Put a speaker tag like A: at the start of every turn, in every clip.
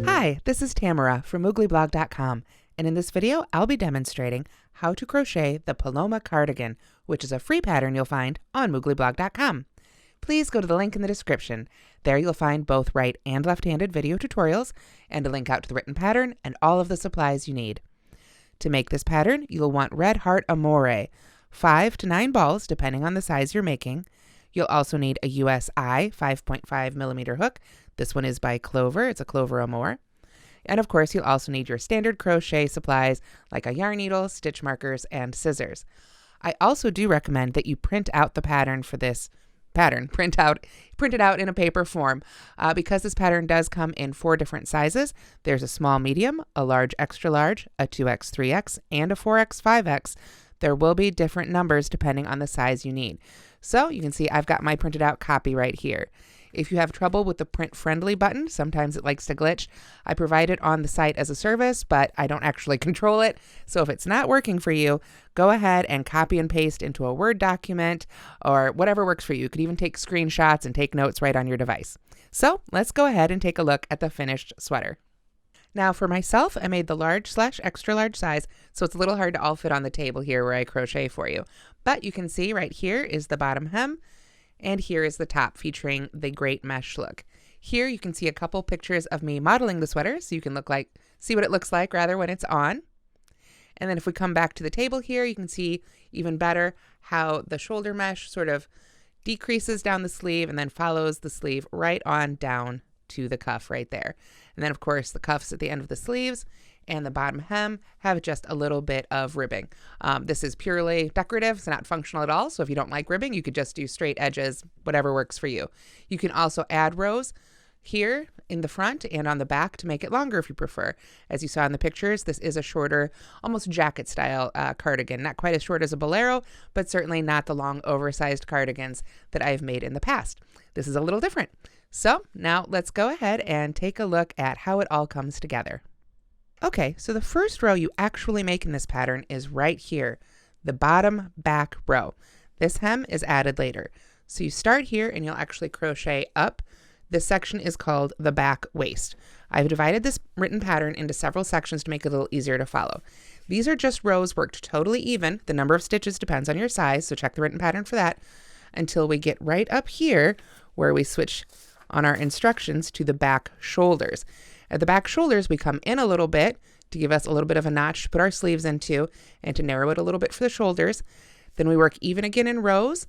A: Hi, this is Tamara from mooglyblog.com, and in this video I'll be demonstrating how to crochet the Paloma Cardigan, which is a free pattern you'll find on mooglyblog.com. Please go to the link in the description. There you'll find both right and left-handed video tutorials and a link out to the written pattern and all of the supplies you need. To make this pattern, you'll want Red Heart Amore, 5 to 9 balls depending on the size you're making. You'll also need a USI 5.5 millimeter hook. This one is by Clover. It's a Clover Amore. And of course, you'll also need your standard crochet supplies like a yarn needle, stitch markers, and scissors. I also do recommend that you print out the pattern for this pattern. Print it out in a paper form because this pattern does come in 4 different sizes. There's a small medium, a large extra large, a 2X 3X, and a 4X 5X. There will be different numbers depending on the size you need. So you can see I've got my printed out copy right here. If you have trouble with the print friendly button, sometimes it likes to glitch. I provide it on the site as a service, but I don't actually control it. So if it's not working for you, go ahead and copy and paste into a Word document or whatever works for you. You could even take screenshots and take notes right on your device. So let's go ahead and take a look at the finished sweater. Now for myself, I made the large/extra large size, so it's a little hard to all fit on the table here where I crochet for you. But you can see right here is the bottom hem, and here is the top featuring the great mesh look. Here you can see a couple pictures of me modeling the sweater, so you can see what it looks like rather when it's on. And then if we come back to the table here, you can see even better how the shoulder mesh sort of decreases down the sleeve and then follows the sleeve right on down to the cuff right there. And then of course the cuffs at the end of the sleeves and the bottom hem have just a little bit of ribbing. This is purely decorative, it's not functional at all. So if you don't like ribbing, you could just do straight edges, whatever works for you. You can also add rows here in the front and on the back to make it longer if you prefer. As you saw in the pictures, this is a shorter, almost jacket style cardigan. Not quite as short as a bolero, but certainly not the long oversized cardigans that I've made in the past. This is a little different. So now let's go ahead and take a look at how it all comes together. Okay, so the first row you actually make in this pattern is right here, the bottom back row. This hem is added later. So you start here and you'll actually crochet up. This section is called the back waist. I've divided this written pattern into several sections to make it a little easier to follow. These are just rows worked totally even. The number of stitches depends on your size, so check the written pattern for that, until we get right up here where we switch on our instructions to the back shoulders. At the back shoulders, we come in a little bit to give us a little bit of a notch to put our sleeves into and to narrow it a little bit for the shoulders. Then we work even again in rows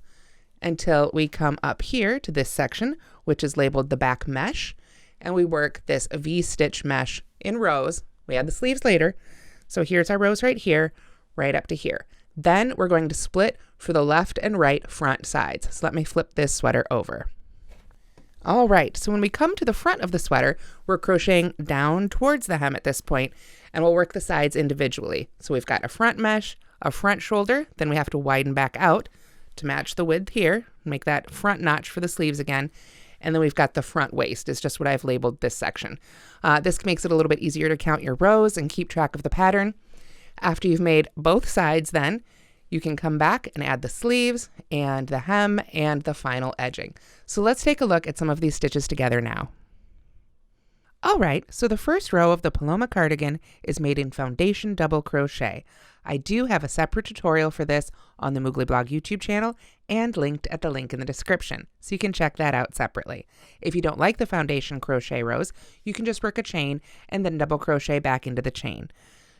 A: until we come up here to this section, which is labeled the back mesh, and we work this V-stitch mesh in rows. We add the sleeves later. So here's our rows right here, right up to here. Then we're going to split for the left and right front sides. So let me flip this sweater over. All right, so when we come to the front of the sweater, we're crocheting down towards the hem at this point, and we'll work the sides individually. So we've got a front mesh, a front shoulder, then we have to widen back out to match the width here, make that front notch for the sleeves again, and then we've got the front waist is just what I've labeled this section. This makes it a little bit easier to count your rows and keep track of the pattern. After you've made both sides then, you can come back and add the sleeves and the hem and the final edging. So let's take a look at some of these stitches together now. All right, so the first row of the Paloma Cardigan is made in foundation double crochet. I do have a separate tutorial for this on the Moogly Blog YouTube channel and linked at the link in the description, so you can check that out separately. If you don't like the foundation crochet rows, you can just work a chain and then double crochet back into the chain.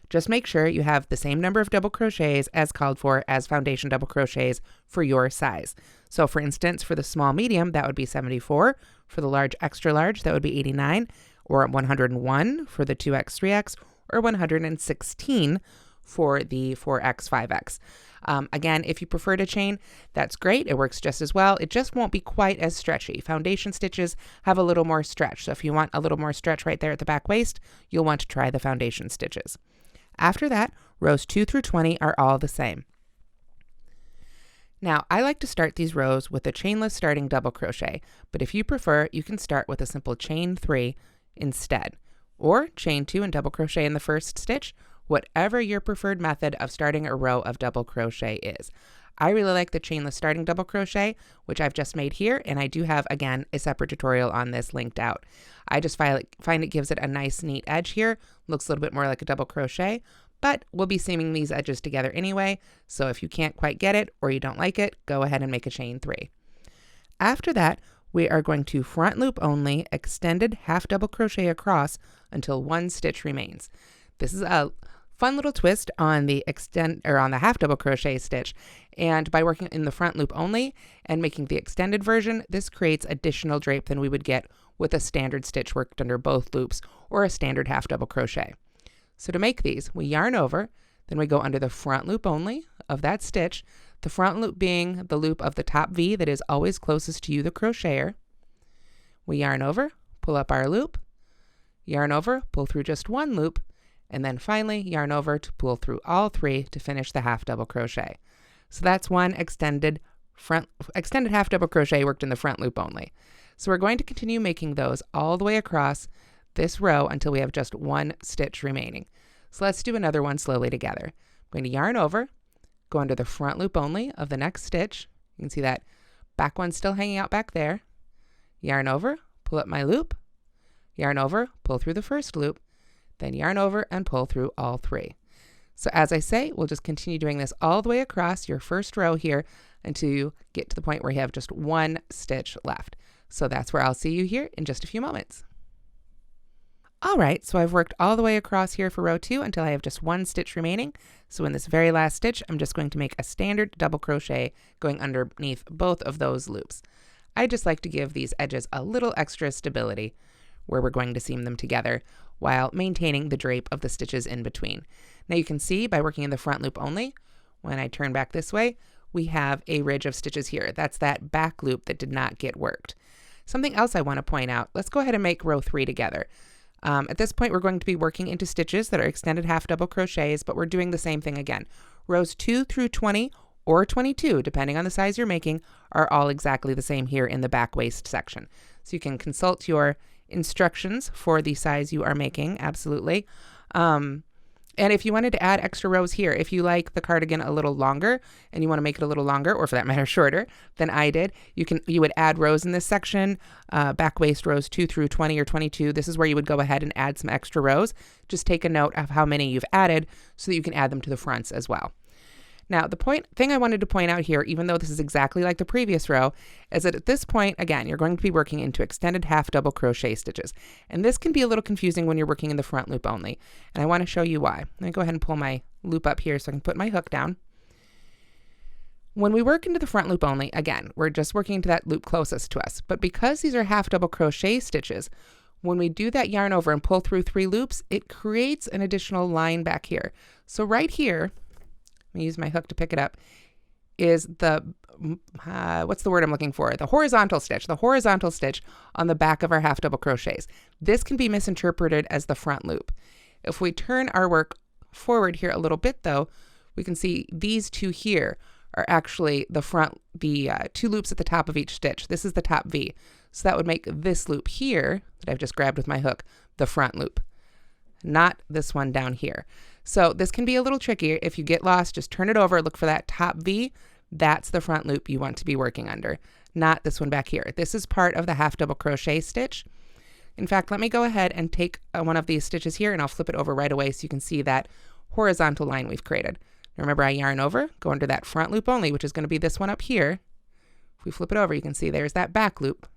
A: Just make sure you have the same number of double crochets as called for as foundation double crochets for your size. So for instance, for the small medium, that would be 74. For the large extra large, that would be 89, or 101 for the 2X 3X, or 116 for the 4X 5X. Again, if you prefer to chain, that's great. It works just as well. It just won't be quite as stretchy. Foundation stitches have a little more stretch. So if you want a little more stretch right there at the back waist, you'll want to try the foundation stitches. After that, rows 2 through 20 are all the same. Now, I like to start these rows with a chainless starting double crochet, but if you prefer, you can start with a simple chain 3 instead, or chain 2 and double crochet in the first stitch, whatever your preferred method of starting a row of double crochet is. I really like the chainless starting double crochet, which I've just made here, and I do have, again, a separate tutorial on this linked out. I just find it gives it a nice neat edge here, looks a little bit more like a double crochet, but we'll be seaming these edges together anyway, so if you can't quite get it or you don't like it, go ahead and make a chain 3. After that, we are going to front loop only, extended half double crochet across until 1 stitch remains. This is a fun little twist on the half double crochet stitch, and by working in the front loop only and making the extended version, this creates additional drape than we would get with a standard stitch worked under both loops or a standard half double crochet. So to make these, we yarn over, then we go under the front loop only of that stitch, the front loop being the loop of the top V that is always closest to you, the crocheter. We yarn over, pull up our loop, yarn over, pull through just 1 loop, and then finally yarn over to pull through all 3 to finish the half double crochet. So that's one extended half double crochet worked in the front loop only. So we're going to continue making those all the way across this row until we have just 1 stitch remaining. So let's do another one slowly together. I'm going to yarn over, go under the front loop only of the next stitch. You can see that back one still hanging out back there. Yarn over, pull up my loop, yarn over, pull through the first loop, then yarn over and pull through all 3. So as I say, we'll just continue doing this all the way across your first row here until you get to the point where you have just 1 stitch left. So that's where I'll see you here in just a few moments. All right, so I've worked all the way across here for row 2 until I have just 1 stitch remaining. So in this very last stitch, I'm just going to make a standard double crochet going underneath both of those loops. I just like to give these edges a little extra stability where we're going to seam them together while maintaining the drape of the stitches in between. Now you can see by working in the front loop only, when I turn back this way, we have a ridge of stitches here. That's that back loop that did not get worked. Something else I want to point out, let's go ahead and make row 3 together. At this point, we're going to be working into stitches that are extended half double crochets, but we're doing the same thing again. Rows 2 through 20 or 22, depending on the size you're making, are all exactly the same here in the back waist section. So you can consult your instructions for the size you are making, absolutely. And if you wanted to add extra rows here, if you like the cardigan a little longer and you want to make it a little longer, or for that matter shorter than I did, you would add rows in this section, back waist rows 2 through 20 or 22. This is where you would go ahead and add some extra rows. Just take a note of how many you've added so that you can add them to the fronts as well. Now, the thing I wanted to point out here, even though this is exactly like the previous row, is that at this point, again, you're going to be working into extended half double crochet stitches. And this can be a little confusing when you're working in the front loop only. And I want to show you why. Let me go ahead and pull my loop up here so I can put my hook down. When we work into the front loop only, again, we're just working into that loop closest to us. But because these are half double crochet stitches, when we do that yarn over and pull through 3 loops, it creates an additional line back here. So right here, let me use my hook to pick it up, is the, what's the word I'm looking for? The horizontal stitch on the back of our half double crochets. This can be misinterpreted as the front loop. If we turn our work forward here a little bit though, we can see these 2 here are actually the 2 loops at the top of each stitch. This is the top V. So that would make this loop here that I've just grabbed with my hook the front loop, not this one down here. So this can be a little tricky. If you get lost, just turn it over, look for that top V. That's the front loop you want to be working under, not this one back here. This is part of the half double crochet stitch. In fact, let me go ahead and take one of these stitches here and I'll flip it over right away so you can see that horizontal line we've created. Remember, I yarn over, go under that front loop only, which is going to be this one up here. If we flip it over, you can see there's that back loop.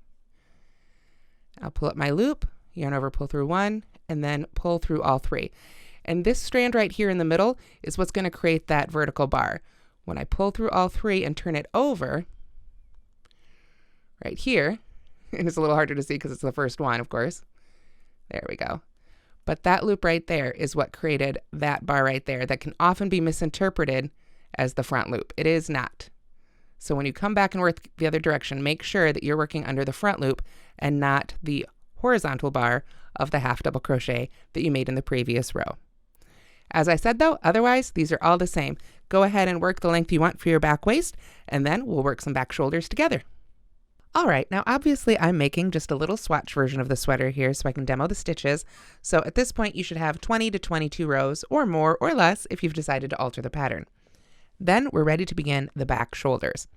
A: I'll pull up my loop, yarn over, pull through 1, and then pull through all 3. And this strand right here in the middle is what's going to create that vertical bar. When I pull through all 3 and turn it over, right here, and it's a little harder to see because it's the first one, of course. There we go. But that loop right there is what created that bar right there that can often be misinterpreted as the front loop. It is not. So when you come back and work the other direction, make sure that you're working under the front loop and not the horizontal bar of the half double crochet that you made in the previous row. As I said though, otherwise, these are all the same. Go ahead and work the length you want for your back waist, and then we'll work some back shoulders together. All right, now obviously I'm making just a little swatch version of the sweater here so I can demo the stitches. So at this point, you should have 20 to 22 rows or more or less if you've decided to alter the pattern. Then we're ready to begin the back shoulders.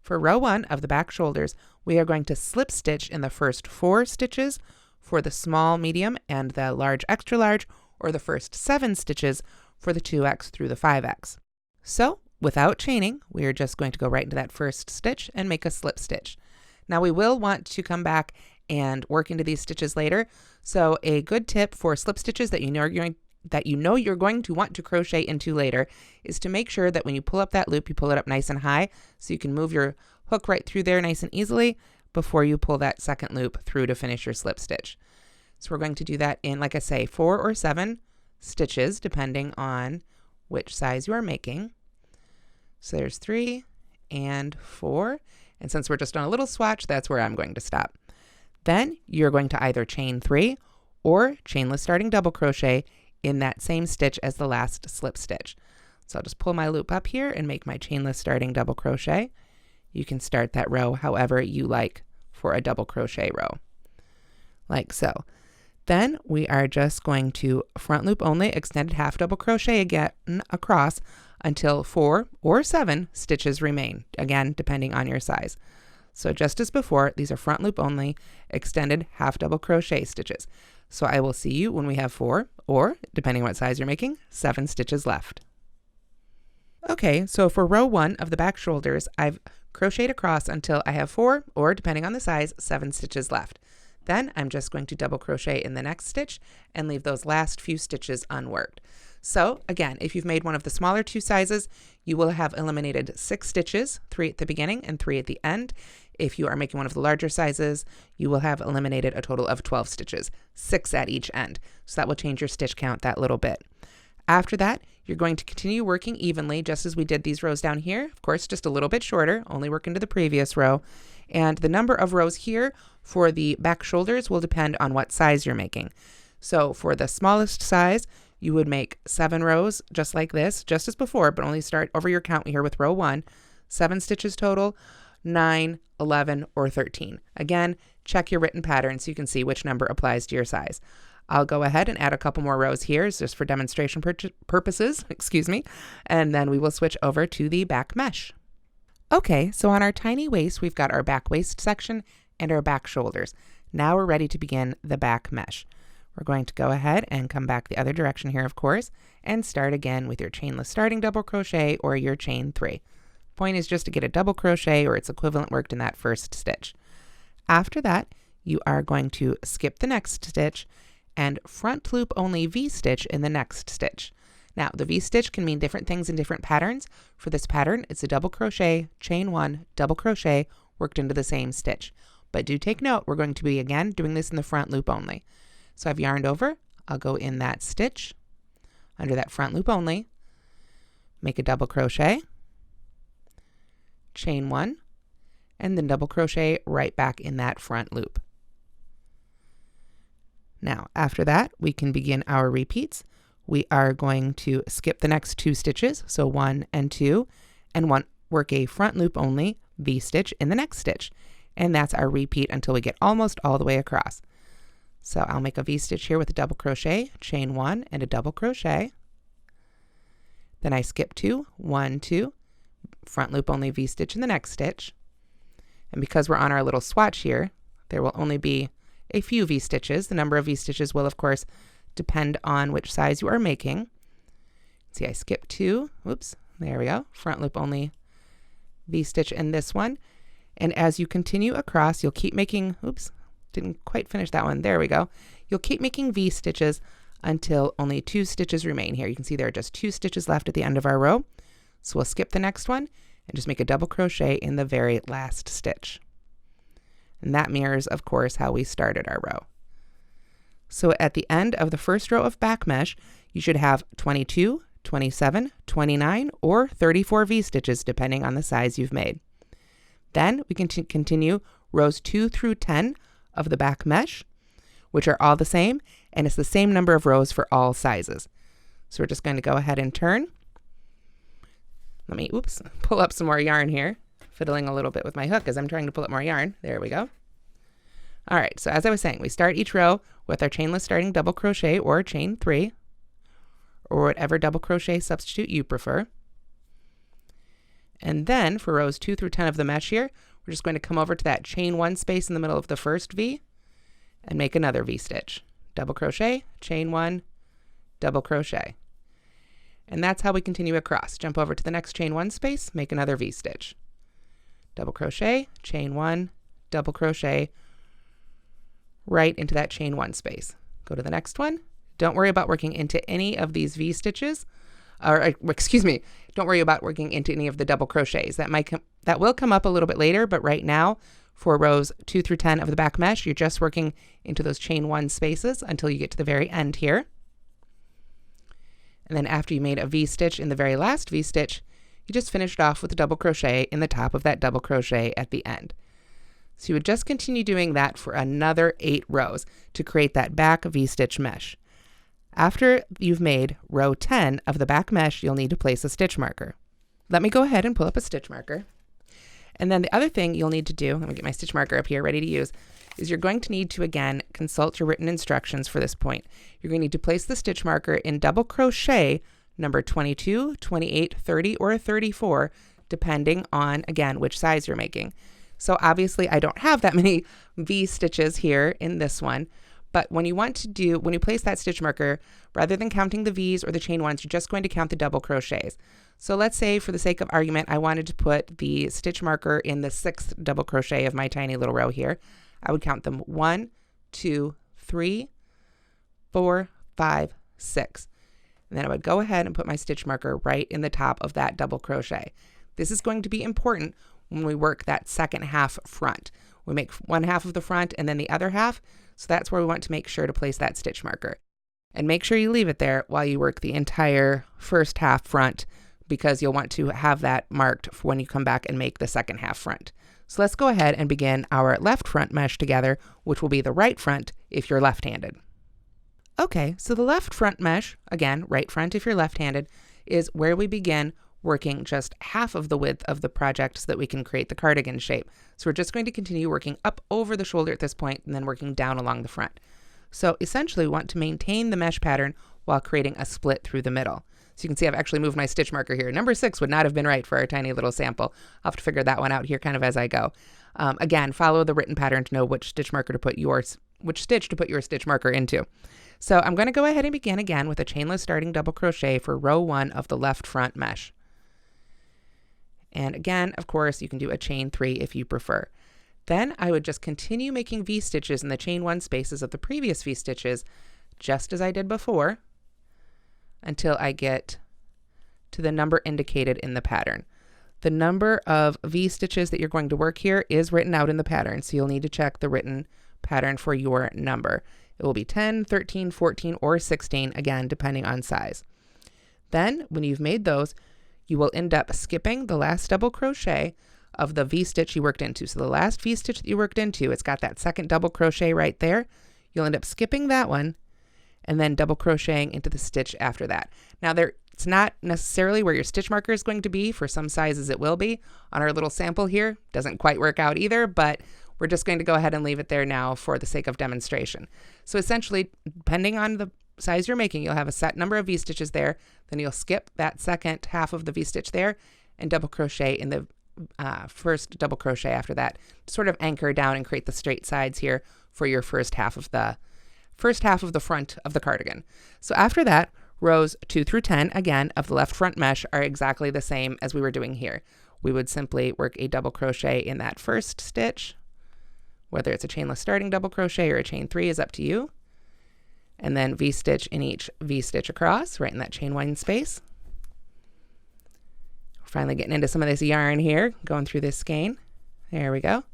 A: For row 1 of the back shoulders, we are going to slip stitch in the first 4 stitches for the small, medium, and the large, extra large, or the first 7 stitches for the 2x through the 5x. So, without chaining, we are just going to go right into that first stitch and make a slip stitch. Now we will want to come back and work into these stitches later. So a good tip for slip stitches that you know you're going to want to crochet into later is to make sure that when you pull up that loop, you pull it up nice and high so you can move your hook right through there nice and easily before you pull that second loop through to finish your slip stitch. So we're going to do that in, like I say, 4 or 7 stitches depending on which size you are making. So there's 3 and 4. And since we're just on a little swatch, that's where I'm going to stop. Then you're going to either chain 3 or chainless starting double crochet in that same stitch as the last slip stitch. So I'll just pull my loop up here and make my chainless starting double crochet. You can start that row however you like for a double crochet row, like so. Then we are just going to front loop only, extended half double crochet again across until 4 or 7 stitches remain, again depending on your size. So just as before, these are front loop only, extended half double crochet stitches. So I will see you when we have 4 or, depending on what size you're making, 7 stitches left. Okay, so for row 1 of the back shoulders, I've crocheted across until I have 4 or, depending on the size, 7 stitches left. Then I'm just going to double crochet in the next stitch and leave those last few stitches unworked. So again, if you've made one of the smaller 2 sizes, you will have eliminated 6 stitches, 3 at the beginning and 3 at the end. If you are making one of the larger sizes, you will have eliminated a total of 12 stitches, 6 at each end. So that will change your stitch count that little bit. After that, you're going to continue working evenly, just as we did these rows down here. Of course, just a little bit shorter, only work into the previous row. And the number of rows here for the back shoulders will depend on what size you're making. So for the smallest size, you would make 7 rows just like this, just as before, but only start over your count here with row 1, 7 stitches total, 9, 11, or 13. Again, check your written pattern so you can see which number applies to your size. I'll go ahead and add a couple more rows here just for demonstration purposes, and then we will switch over to the back mesh. Okay, so on our tiny waist, we've got our back waist section and our back shoulders. Now we're ready to begin the back mesh. We're going to go ahead and come back the other direction here, of course, and start again with your chainless starting double crochet or your chain 3. Point is just to get a double crochet or its equivalent worked in that first stitch. After that, you are going to skip the next stitch and front loop only V-stitch in the next stitch. Now, the V-stitch can mean different things in different patterns. For this pattern, it's a double crochet, chain 1, double crochet, worked into the same stitch. But do take note, we're going to be, again, doing this in the front loop only. So I've yarned over, I'll go in that stitch, under that front loop only, make a double crochet, chain 1, and then double crochet right back in that front loop. Now, after that, we can begin our repeats. We are going to skip the next 2 stitches, so 1 and 2, and work a front loop only V-stitch in the next stitch. And that's our repeat until we get almost all the way across. So I'll make a V-stitch here with a double crochet, chain 1, and a double crochet. Then I skip 2, 1, 2, front loop only V-stitch in the next stitch. And because we're on our little swatch here, there will only be a few V-stitches. The number of V-stitches will, of course, depend on which size you are making. See, I skipped 2. Oops, there we go. Front loop only V-stitch in this one. And as you continue across, you'll keep making, oops, didn't quite finish that one. There we go. You'll keep making V-stitches until only 2 stitches remain here. You can see there are just 2 stitches left at the end of our row. So we'll skip the next one and just make a double crochet in the very last stitch. And that mirrors, of course, how we started our row. So at the end of the first row of back mesh, you should have 22, 27, 29, or 34 V-stitches, depending on the size you've made. Then we can continue rows 2 through 10 of the back mesh, which are all the same, and it's the same number of rows for all sizes. So we're just going to go ahead and turn. Let me, pull up some more yarn here, fiddling a little bit with my hook as I'm trying to pull up more yarn. There we go. All right, so as I was saying, we start each row with our chainless starting double crochet or chain 3, or whatever double crochet substitute you prefer. And then for rows 2 through 10 of the mesh here, we're just going to come over to that chain 1 space in the middle of the first V and make another V-stitch. Double crochet, chain 1, double crochet. And that's how we continue across. Jump over to the next chain 1 space, make another V-stitch. Double crochet, chain 1, double crochet, right into that chain 1 space. Go to the next one. Don't worry about working into any of these V-stitches, or excuse me, don't worry about working into any of the double crochets. That will come up a little bit later, but right now for rows 2 through 10 of the back mesh, you're just working into those chain 1 spaces until you get to the very end here. And then after you made a V-stitch in the very last V-stitch, you just finished off with a double crochet in the top of that double crochet at the end. So you would just continue doing that for another 8 rows to create that back V-stitch mesh. After you've made row 10 of the back mesh, you'll need to place a stitch marker. Let me go ahead and pull up a stitch marker. And then the other thing you'll need to do, let me get my stitch marker up here ready to use, is you're going to need to again consult your written instructions for this point. You're going to need to place the stitch marker in double crochet number 22, 28, 30, or 34, depending on, again, which size you're making. So obviously I don't have that many V stitches here in this one, but when you place that stitch marker, rather than counting the V's or the chain 1s, you're just going to count the double crochets. So let's say for the sake of argument, I wanted to put the stitch marker in the 6th double crochet of my tiny little row here. I would count them 1, 2, 3, 4, 5, 6. And then I would go ahead and put my stitch marker right in the top of that double crochet. This is going to be important when we work that second half front. We make one half of the front and then the other half. So that's where we want to make sure to place that stitch marker. And make sure you leave it there while you work the entire first half front, because you'll want to have that marked for when you come back and make the second half front. So let's go ahead and begin our left front mesh together, which will be the right front if you're left-handed. Okay, so the left front mesh, again, right front if you're left-handed, is where we begin working just half of the width of the project so that we can create the cardigan shape. So we're just going to continue working up over the shoulder at this point and then working down along the front. So essentially we want to maintain the mesh pattern while creating a split through the middle. So you can see I've actually moved my stitch marker here. Number 6 would not have been right for our tiny little sample. I'll have to figure that one out here kind of as I go. Again, follow the written pattern to know which stitch to put your stitch marker into. So I'm going to go ahead and begin again with a chainless starting double crochet for row 1 of the left front mesh. And again, of course, you can do a chain 3 if you prefer. Then I would just continue making V-stitches in the chain 1 spaces of the previous V-stitches, just as I did before, until I get to the number indicated in the pattern. The number of V-stitches that you're going to work here is written out in the pattern, so you'll need to check the written pattern for your number. It will be 10, 13, 14, or 16, again, depending on size. Then, when you've made those, you will end up skipping the last double crochet of the V-stitch you worked into. So the last V-stitch that you worked into, it's got that second double crochet right there. You'll end up skipping that one and then double crocheting into the stitch after that. Now it's not necessarily where your stitch marker is going to be. For some sizes it will be. On our little sample here, doesn't quite work out either, but we're just going to go ahead and leave it there now for the sake of demonstration. So essentially, depending on the size you're making, you'll have a set number of V-stitches there, then you'll skip that second half of the V-stitch there and double crochet in the first double crochet after that to sort of anchor down and create the straight sides here for your first half of the front of the cardigan. So after that, rows 2 through 10, again, of the left front mesh are exactly the same as we were doing here. We would simply work a double crochet in that first stitch, whether it's a chainless starting double crochet or a chain 3 is up to you. And then V-stitch in each V-stitch across, right in that chain 1 space. Finally getting into some of this yarn here, going through this skein. There we go.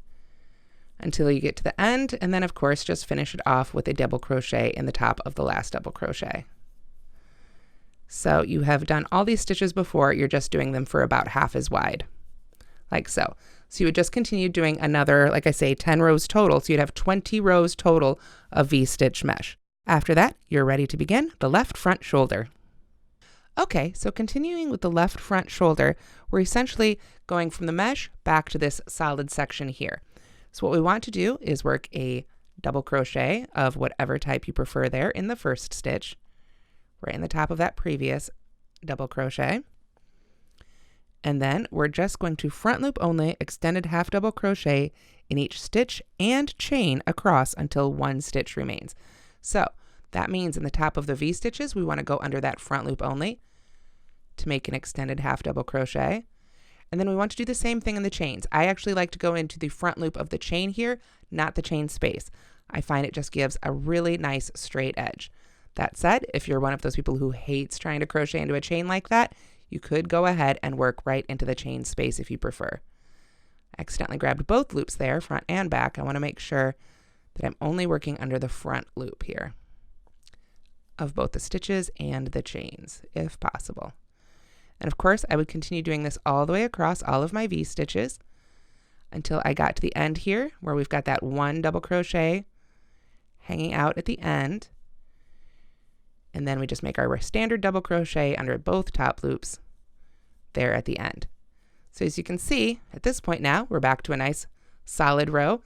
A: Until you get to the end, and then of course just finish it off with a double crochet in the top of the last double crochet. So you have done all these stitches before, you're just doing them for about half as wide, like so. So you would just continue doing another, like I say, 10 rows total, so you'd have 20 rows total of V-stitch mesh. After that, you're ready to begin the left front shoulder. Okay, so continuing with the left front shoulder, we're essentially going from the mesh back to this solid section here. So what we want to do is work a double crochet of whatever type you prefer there in the first stitch, right in the top of that previous double crochet. And then we're just going to front loop only extended half double crochet in each stitch and chain across until one stitch remains. So that means in the top of the V stitches, we want to go under that front loop only to make an extended half double crochet. And then we want to do the same thing in the chains. I actually like to go into the front loop of the chain here, not the chain space. I find it just gives a really nice straight edge. That said, if you're one of those people who hates trying to crochet into a chain like that, you could go ahead and work right into the chain space if you prefer. I accidentally grabbed both loops there, front and back. I want to make sure that I'm only working under the front loop here of both the stitches and the chains, if possible. And of course, I would continue doing this all the way across all of my V stitches until I got to the end here where we've got that one double crochet hanging out at the end. And then we just make our standard double crochet under both top loops there at the end. So as you can see, at this point now, we're back to a nice solid row.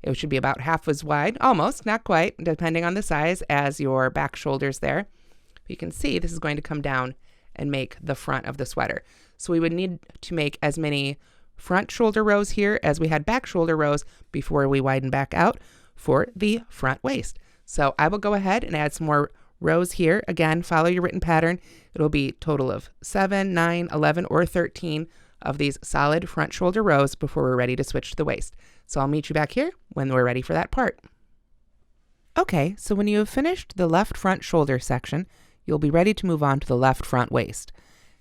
A: It should be about half as wide, almost, not quite, depending on the size as your back shoulders there. But you can see this is going to come down and make the front of the sweater. So we would need to make as many front shoulder rows here as we had back shoulder rows before we widen back out for the front waist. So I will go ahead and add some more rows here. Again, follow your written pattern. It'll be a total of 7, 9, 11, or 13 of these solid front shoulder rows before we're ready to switch to the waist. So I'll meet you back here when we're ready for that part. Okay, so when you have finished the left front shoulder section, you'll be ready to move on to the left front waist.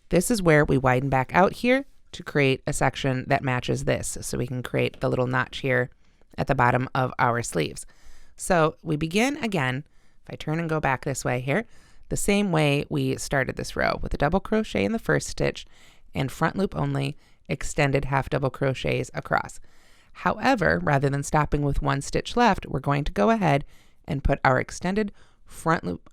A: This is where we widen back out here to create a section that matches this, so we can create the little notch here at the bottom of our sleeves. So we begin again, if I turn and go back this way here, the same way we started this row with a double crochet in the first stitch and front loop only extended half double crochets across. However, rather than stopping with one stitch left, we're going to go ahead and put our extended front loop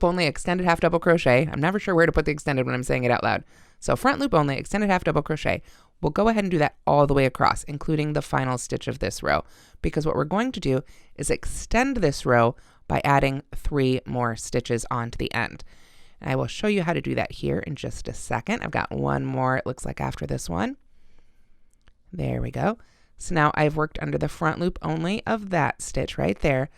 A: only extended half double crochet. I'm never sure where to put the extended when I'm saying it out loud. So front loop only extended half double crochet. We'll go ahead and do that all the way across, including the final stitch of this row, because what we're going to do is extend this row by adding 3 more stitches onto the end. And I will show you how to do that here in just a second. I've got one more, it looks like, after this one. There we go. So now I've worked under the front loop only of that stitch right there.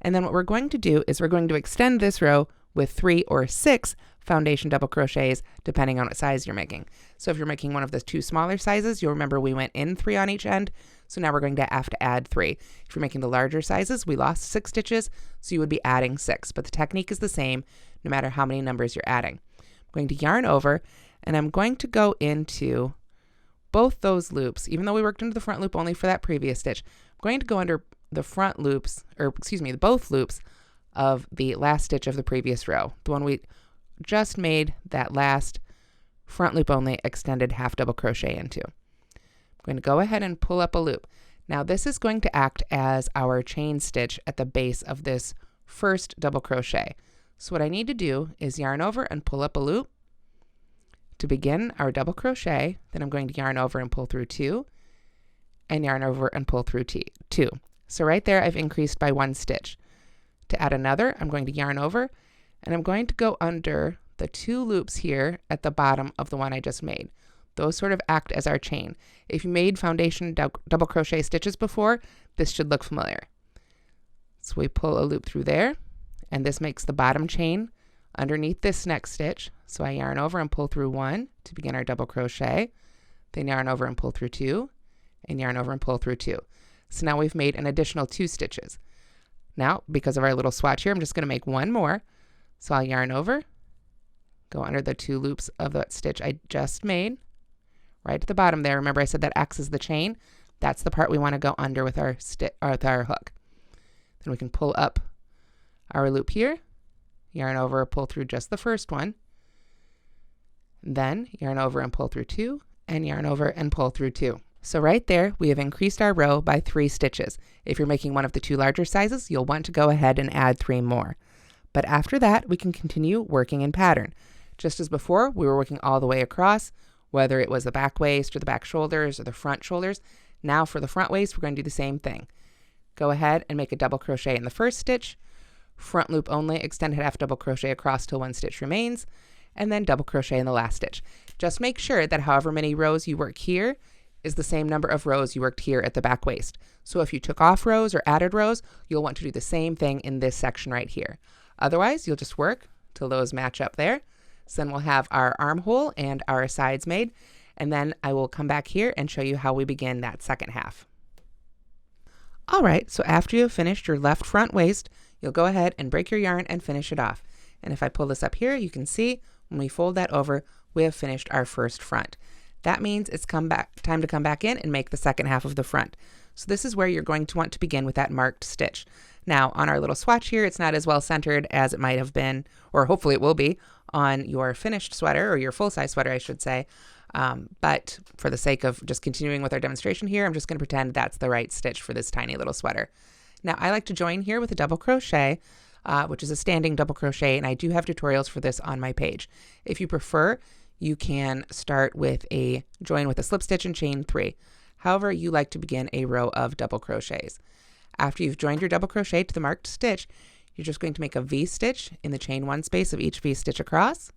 A: And then what we're going to do is we're going to extend this row with 3 or 6 foundation double crochets, depending on what size you're making. So if you're making one of the 2 smaller sizes, you'll remember we went in 3 on each end. So now we're going to have to add 3. If you're making the larger sizes, we lost 6 stitches, so you would be adding 6. But the technique is the same, no matter how many numbers you're adding. I'm going to yarn over, and I'm going to go into both those loops. Even though we worked into the front loop only for that previous stitch, I'm going to go under the front loops, or excuse me, both loops of the last stitch of the previous row, the one we just made that last front loop only extended half double crochet into. I'm going to go ahead and pull up a loop. Now this is going to act as our chain stitch at the base of this first double crochet. So what I need to do is yarn over and pull up a loop to begin our double crochet. Then I'm going to yarn over and pull through 2 and yarn over and pull through 2. So right there I've increased by 1 stitch. To add another, I'm going to yarn over and I'm going to go under the 2 loops here at the bottom of the one I just made. Those sort of act as our chain. If you made foundation double crochet stitches before, this should look familiar. So we pull a loop through there, and this makes the bottom chain underneath this next stitch. So I yarn over and pull through 1 to begin our double crochet, then yarn over and pull through 2, and yarn over and pull through 2. So now we've made an additional 2 stitches. Now, because of our little swatch here, I'm just going to make 1 more. So I'll yarn over, go under the 2 loops of that stitch I just made, right at the bottom there. Remember I said that X is the chain? That's the part we want to go under with our hook. Then we can pull up our loop here, yarn over, pull through just the first one, then yarn over and pull through 2, and yarn over and pull through 2. So right there, we have increased our row by 3 stitches. If you're making one of the 2 larger sizes, you'll want to go ahead and add 3 more. But after that, we can continue working in pattern. Just as before, we were working all the way across, whether it was the back waist or the back shoulders or the front shoulders. Now for the front waist, we're going to do the same thing. Go ahead and make a double crochet in the first stitch, front loop only, extended half double crochet across till 1 stitch remains, and then double crochet in the last stitch. Just make sure that however many rows you work here is the same number of rows you worked here at the back waist. So if you took off rows or added rows, you'll want to do the same thing in this section right here. Otherwise, you'll just work till those match up there. So then we'll have our armhole and our sides made, and then I will come back here and show you how we begin that second half. All right, so after you've finished your left front waist, you'll go ahead and break your yarn and finish it off. And if I pull this up here, you can see when we fold that over, we have finished our first front. That means it's time to come back in and make the second half of the front. So this is where you're going to want to begin with that marked stitch. Now on our little swatch here, it's not as well centered as it might have been, or hopefully it will be, on your finished sweater, or your full-size sweater, I should say. But for the sake of just continuing with our demonstration here, I'm just going to pretend that's the right stitch for this tiny little sweater. Now I like to join here with a double crochet, which is a standing double crochet, and I do have tutorials for this on my page. If you prefer, you can start with a join with a slip stitch and chain 3. However you like to begin a row of double crochets. After you've joined your double crochet to the marked stitch, you're just going to make a V-stitch in the chain 1 space of each V-stitch across.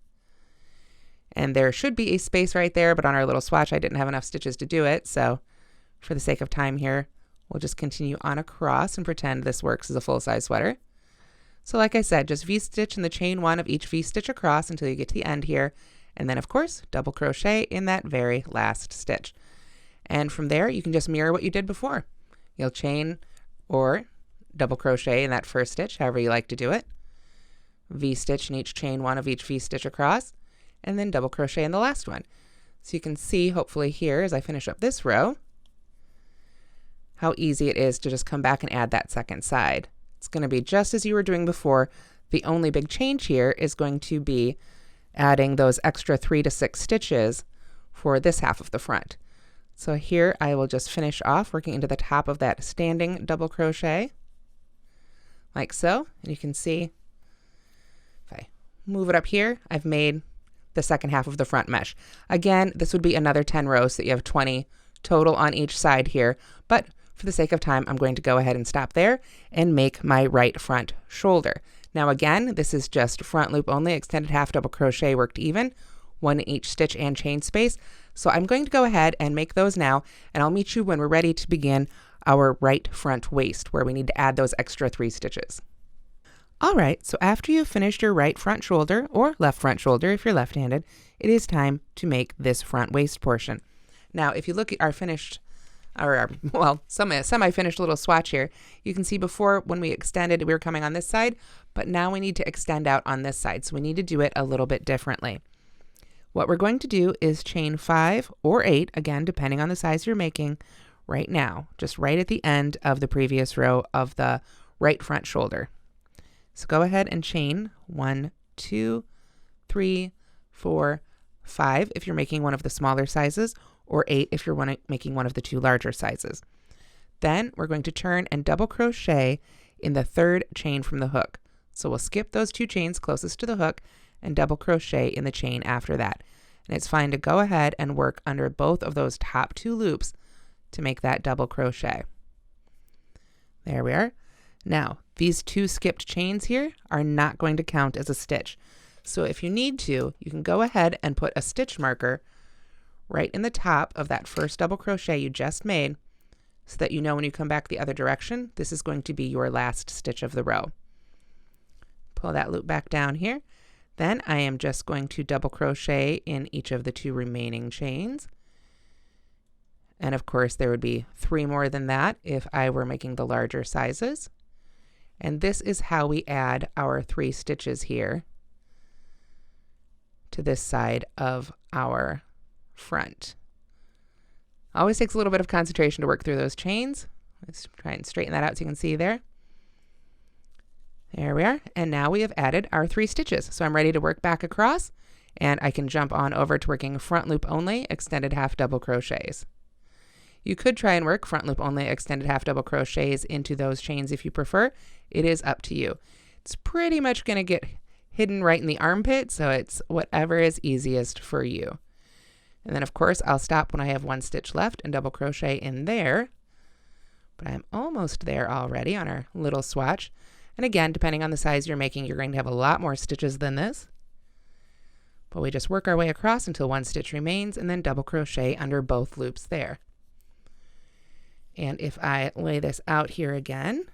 A: And there should be a space right there, but on our little swatch I didn't have enough stitches to do it, so for the sake of time here, we'll just continue on across and pretend this works as a full-size sweater. So like I said, just V-stitch in the chain 1 of each V-stitch across until you get to the end here, and then of course double crochet in that very last stitch. And from there you can just mirror what you did before. You'll chain or double crochet in that first stitch, however you like to do it, V-stitch in each chain 1 of each V-stitch across, and then double crochet in the last one. So you can see hopefully here as I finish up this row how easy it is to just come back and add that second side. It's going to be just as you were doing before. The only big change here is going to be adding those extra 3 to 6 stitches for this half of the front. So here I will just finish off working into the top of that standing double crochet like so, and you can see if I move it up here, I've made the second half of the front mesh. Again, this would be another 10 rows, so you have 20 total on each side here, but for the sake of time, I'm going to go ahead and stop there and make my right front shoulder. Now again, this is just front loop only, extended half double crochet worked even, 1 in each stitch and chain space. So I'm going to go ahead and make those now, and I'll meet you when we're ready to begin our right front waist, where we need to add those extra 3 stitches. All right, so after you've finished your right front shoulder, or left front shoulder if you're left-handed, it is time to make this front waist portion. Now, if you look at our finished, semi-finished little swatch here, you can see before when we extended, we were coming on this side, but now we need to extend out on this side, so we need to do it a little bit differently. What we're going to do is chain 5 or 8, again, depending on the size you're making, right now, just right at the end of the previous row of the right front shoulder. So go ahead and chain 1, 2, 3, 4, 5 if you're making one of the smaller sizes, or 8 if you're making one of the 2 larger sizes. Then we're going to turn and double crochet in the 3rd chain from the hook. So we'll skip those 2 chains closest to the hook and double crochet in the chain after that. And it's fine to go ahead and work under both of those top 2 loops to make that double crochet. There we are. Now, these 2 skipped chains here are not going to count as a stitch. So if you need to, you can go ahead and put a stitch marker right in the top of that first double crochet you just made, so that you know when you come back the other direction, this is going to be your last stitch of the row. Pull that loop back down here. Then I am just going to double crochet in each of the 2 remaining chains. And of course there would be 3 more than that if I were making the larger sizes. And this is how we add our 3 stitches here to this side of our front. Always takes a little bit of concentration to work through those chains. Let's try and straighten that out so you can see there. There we are. And now we have added our 3 stitches. So I'm ready to work back across, and I can jump on over to working front loop only, extended half double crochets. You could try and work front loop only, extended half double crochets into those chains if you prefer. It is up to you. It's pretty much going to get hidden right in the armpit, so it's whatever is easiest for you. And then of course I'll stop when I have 1 stitch left and double crochet in there. But I'm almost there already on our little swatch. And again, depending on the size you're making, you're going to have a lot more stitches than this. But we just work our way across until one stitch remains and then double crochet under both loops there. And if I lay this out here again,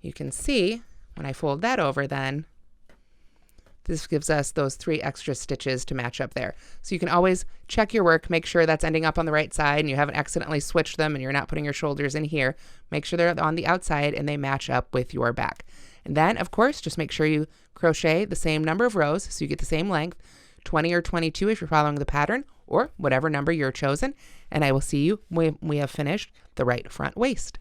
A: you can see when I fold that over, then this gives us those 3 extra stitches to match up there. So you can always check your work, make sure that's ending up on the right side and you haven't accidentally switched them and you're not putting your shoulders in here. Make sure they're on the outside and they match up with your back. And then, of course, just make sure you crochet the same number of rows so you get the same length, 20 or 22 if you're following the pattern, or whatever number you're chosen. And I will see you when we have finished the right front waist.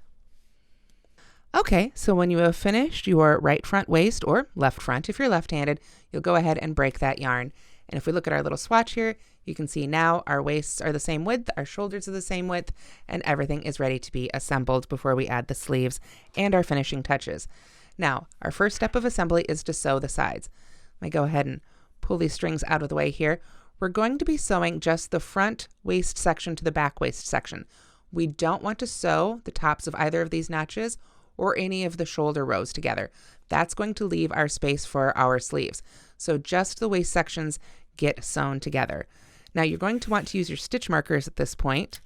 A: Okay, so when you have finished your right front waist, or left front if you're left-handed, you'll go ahead and break that yarn. And if we look at our little swatch here, you can see now our waists are the same width, our shoulders are the same width, and everything is ready to be assembled before we add the sleeves and our finishing touches. Now, our first step of assembly is to sew the sides. Let me go ahead and pull these strings out of the way here. We're going to be sewing just the front waist section to the back waist section. We don't want to sew the tops of either of these notches or any of the shoulder rows together. That's going to leave our space for our sleeves. So just the waist sections get sewn together. Now you're going to want to use your stitch markers at this point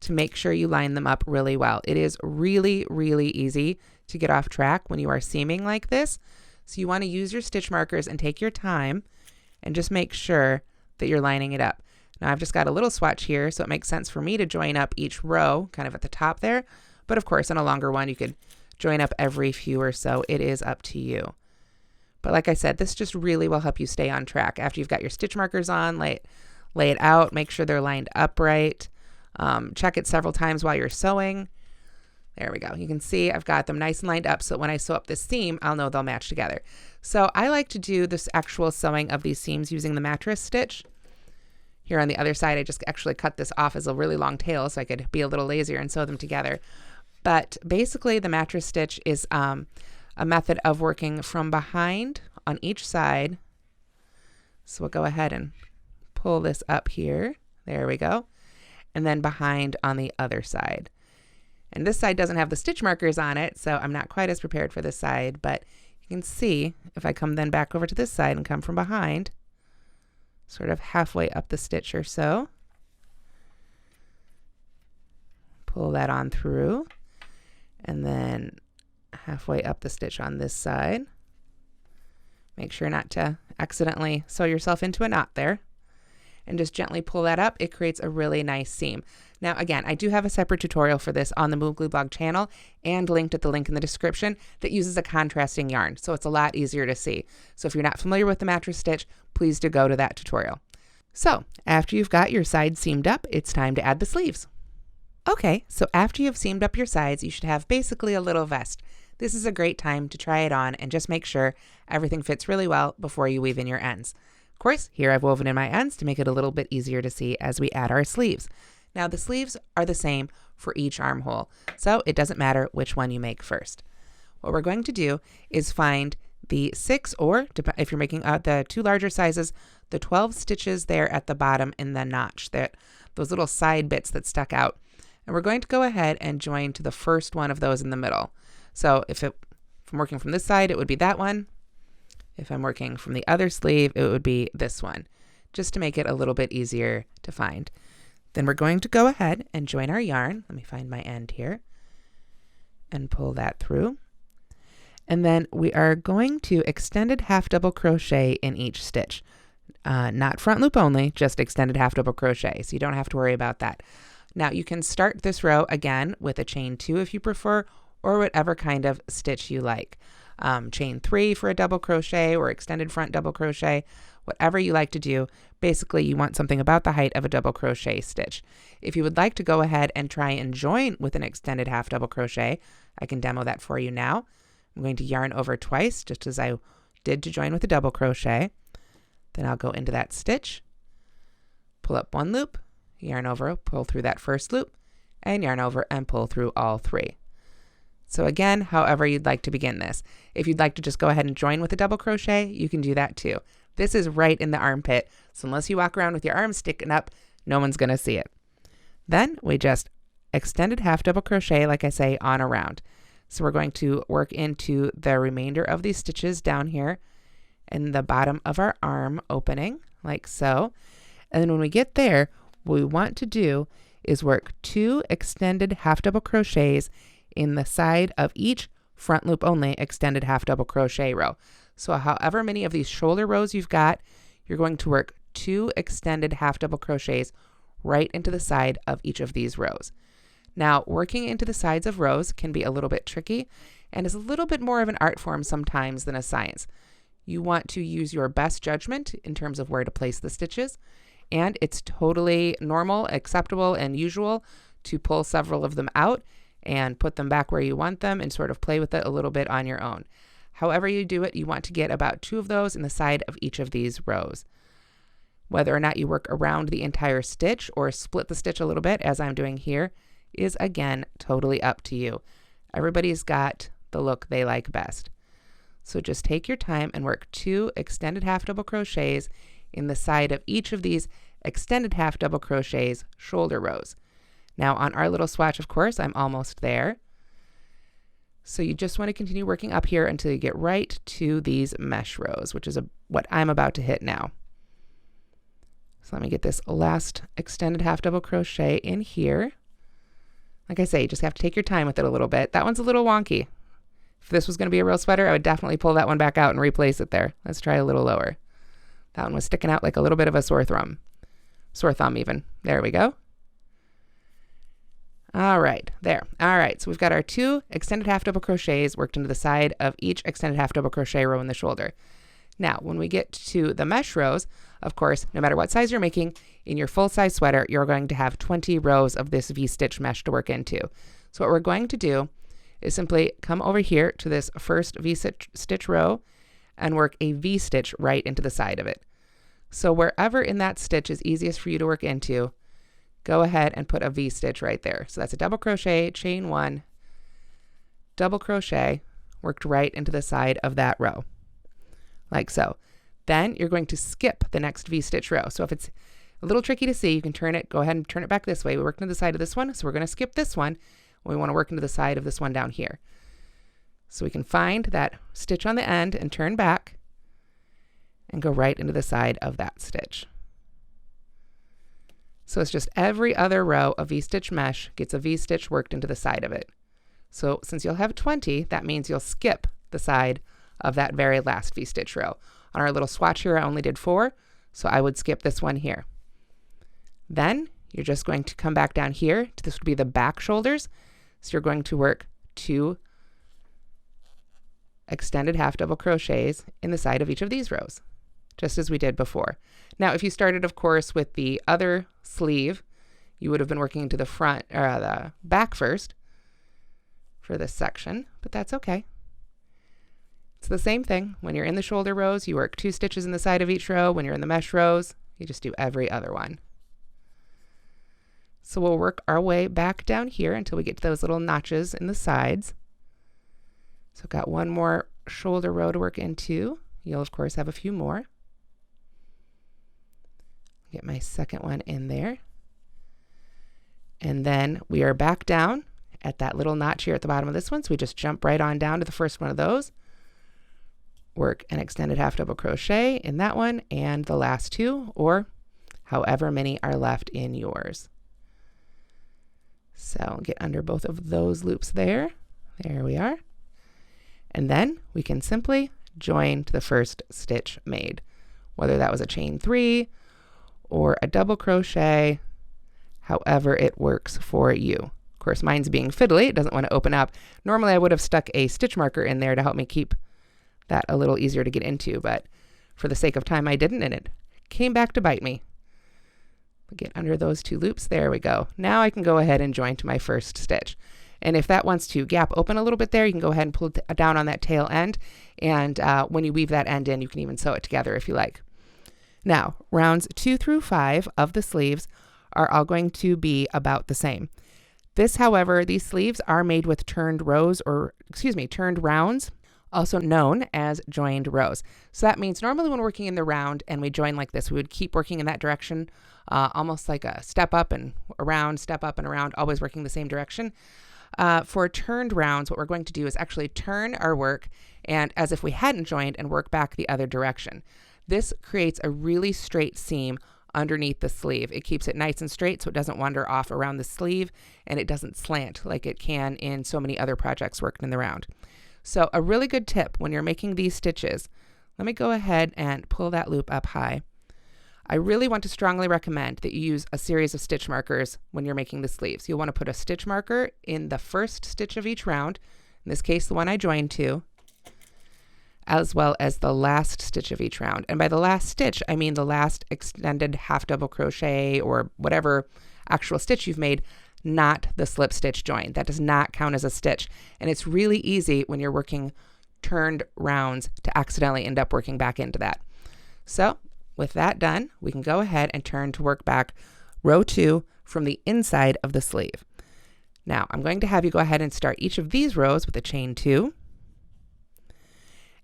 A: to make sure you line them up really well. It is really, really easy to get off track when you are seaming like this. So you want to use your stitch markers and take your time and just make sure that you're lining it up. Now I've just got a little swatch here, so it makes sense for me to join up each row kind of at the top there. But of course, on a longer one, you could join up every few or so. It is up to you. But like I said, this just really will help you stay on track. After you've got your stitch markers on, lay it out, make sure they're lined up right. Check it several times while you're sewing. There we go. You can see I've got them nice and lined up, so when I sew up this seam, I'll know they'll match together. So I like to do this actual sewing of these seams using the mattress stitch. Here on the other side, I just actually cut this off as a really long tail so I could be a little lazier and sew them together. But basically, the mattress stitch is a method of working from behind on each side. So we'll go ahead and pull this up here. There we go. And then behind on the other side. And this side doesn't have the stitch markers on it, so I'm not quite as prepared for this side, but you can see if I come then back over to this side and come from behind, sort of halfway up the stitch or so. Pull that on through, and then halfway up the stitch on this side. Make sure not to accidentally sew yourself into a knot there. And just gently pull that up. It creates a really nice seam. Now, again, I do have a separate tutorial for this on the Moogly blog channel and linked at the link in the description that uses a contrasting yarn, so it's a lot easier to see. So if you're not familiar with the mattress stitch, please do go to that tutorial. So after you've got your sides seamed up, it's time to add the sleeves. Okay, so after you've seamed up your sides, you should have basically a little vest. This is a great time to try it on and just make sure everything fits really well before you weave in your ends. Of course, here I've woven in my ends to make it a little bit easier to see as we add our sleeves. Now the sleeves are the same for each armhole, so it doesn't matter which one you make first. What we're going to do is find the 6, or if you're making the 2 larger sizes, the 12 stitches there at the bottom in the notch, those little side bits that stuck out. And we're going to go ahead and join to the first one of those in the middle. So if I'm working from this side, it would be that one. If I'm working from the other sleeve, it would be this one, just to make it a little bit easier to find. Then we're going to go ahead and join our yarn. Let me find my end here and pull that through. And then we are going to extended half double crochet in each stitch. Not front loop only, just extended half double crochet, so you don't have to worry about that. Now you can start this row again with a chain 2 if you prefer, or whatever kind of stitch you like. Chain 3 for a double crochet or extended front double crochet, whatever you like to do. Basically, you want something about the height of a double crochet stitch. If you would like to go ahead and try and join with an extended half double crochet, I can demo that for you now. I'm going to yarn over twice, just as I did to join with a double crochet. Then I'll go into that stitch, pull up 1 loop, yarn over, pull through that first loop, and yarn over and pull through all 3. So again, however you'd like to begin this. If you'd like to just go ahead and join with a double crochet, you can do that too. This is right in the armpit, so unless you walk around with your arms sticking up, no one's going to see it. Then we just extended half double crochet, like I say, on around. So we're going to work into the remainder of these stitches down here and the bottom of our arm opening, like so. And then when we get there, what we want to do is work 2 extended half double crochets in the side of each front loop only extended half double crochet row. So however many of these shoulder rows you've got, you're going to work 2 extended half double crochets right into the side of each of these rows. Now, working into the sides of rows can be a little bit tricky and is a little bit more of an art form sometimes than a science. You want to use your best judgment in terms of where to place the stitches, and it's totally normal, acceptable, and usual to pull several of them out and put them back where you want them and sort of play with it a little bit on your own. However you do it, you want to get about 2 of those in the side of each of these rows. Whether or not you work around the entire stitch or split the stitch a little bit, as I'm doing here, is again totally up to you. Everybody's got the look they like best. So just take your time and work 2 extended half double crochets in the side of each of these extended half double crochets shoulder rows. Now on our little swatch, of course, I'm almost there. So you just want to continue working up here until you get right to these mesh rows, which is what I'm about to hit now. So let me get this last extended half double crochet in here. Like I say, you just have to take your time with it a little bit. That one's a little wonky. If this was going to be a real sweater, I would definitely pull that one back out and replace it there. Let's try a little lower. That one was sticking out like a little bit of a sore thumb. Sore thumb even. There we go. All right, there. All right, so we've got our 2 extended half double crochets worked into the side of each extended half double crochet row in the shoulder. Now, when we get to the mesh rows, of course, no matter what size you're making, in your full-size sweater, you're going to have 20 rows of this V-stitch mesh to work into. So what we're going to do is simply come over here to this first V-stitch row and work a V-stitch right into the side of it. So wherever in that stitch is easiest for you to work into, go ahead and put a V-stitch right there. So that's a double crochet, chain 1, double crochet, worked right into the side of that row, like so. Then you're going to skip the next V-stitch row. So if it's a little tricky to see, you can go ahead and turn it back this way. We worked into the side of this one, so we're going to skip this one. We want to work into the side of this one down here. So we can find that stitch on the end and turn back and go right into the side of that stitch. So it's just every other row of V-stitch mesh gets a V-stitch worked into the side of it. So since you'll have 20, that means you'll skip the side of that very last V-stitch row. On our little swatch here, I only did 4, so I would skip this one here. Then you're just going to come back down here. This would be the back shoulders. So you're going to work 2 extended half double crochets in the side of each of these rows, just as we did before. Now, if you started, of course, with the other sleeve, you would have been working to the front or the back first for this section, but that's okay. It's the same thing. When you're in the shoulder rows, you work 2 stitches in the side of each row. When you're in the mesh rows, you just do every other one. So we'll work our way back down here until we get to those little notches in the sides. So I've got one more shoulder row to work into. You'll of course have a few more. Get my second one in there. And then we are back down at that little notch here at the bottom of this one. So we just jump right on down to the first one of those. Work an extended half double crochet in that one and the last 2, or however many are left in yours. So get under both of those loops there. There we are. And then we can simply join to the first stitch made, whether that was a chain 3 or a double crochet, however it works for you. Of course, mine's being fiddly. It doesn't want to open up. Normally I would have stuck a stitch marker in there to help me keep that a little easier to get into, but for the sake of time I didn't, and it came back to bite me. Get under those 2 loops. There we go. Now I can go ahead and join to my first stitch. And if that wants to gap open a little bit there, you can go ahead and pull it down on that tail end. And when you weave that end in, you can even sew it together if you like. Now, rounds 2 through 5 of the sleeves are all going to be about the same. This, however, these sleeves are made with turned rows, or turned rounds, also known as joined rows. So that means normally when working in the round and we join like this, we would keep working in that direction, almost like a step up and around, step up and around, always working the same direction. For turned rounds, what we're going to do is actually turn our work and as if we hadn't joined, and work back the other direction. This creates a really straight seam underneath the sleeve. It keeps it nice and straight so it doesn't wander off around the sleeve, and it doesn't slant like it can in so many other projects worked in the round. So a really good tip when you're making these stitches, let me go ahead and pull that loop up high. I really want to strongly recommend that you use a series of stitch markers when you're making the sleeves. You'll want to put a stitch marker in the first stitch of each round, in this case the one I joined to, as well as the last stitch of each round. And by the last stitch, I mean the last extended half double crochet or whatever actual stitch you've made, not the slip stitch join. That does not count as a stitch. And it's really easy when you're working turned rounds to accidentally end up working back into that. So with that done, we can go ahead and turn to work back row 2 from the inside of the sleeve. Now I'm going to have you go ahead and start each of these rows with a chain 2.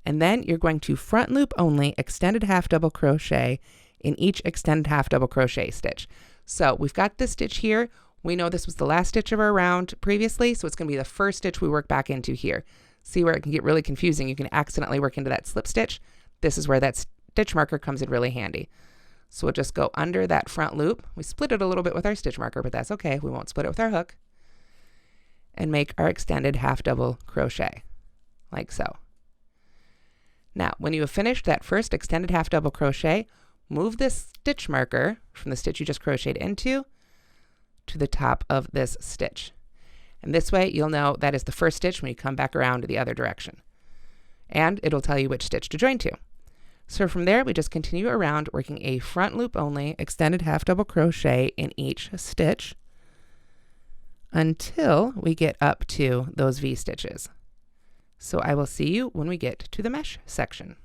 A: And then you're going to front loop only extended half double crochet in each extended half double crochet stitch. So we've got this stitch here. We know this was the last stitch of our round previously, so it's going to be the first stitch we work back into here. See where it can get really confusing? You can accidentally work into that slip stitch. This is where that stitch marker comes in really handy. So we'll just go under that front loop. We split it a little bit with our stitch marker, but that's okay. We won't split it with our hook. And make our extended half double crochet, like so. Now, when you have finished that first extended half double crochet, move this stitch marker from the stitch you just crocheted into to the top of this stitch. And this way you'll know that is the first stitch when you come back around to the other direction. And it'll tell you which stitch to join to. So from there, we just continue around working a front loop only extended half double crochet in each stitch until we get up to those V stitches. So I will see you when we get to the mesh section.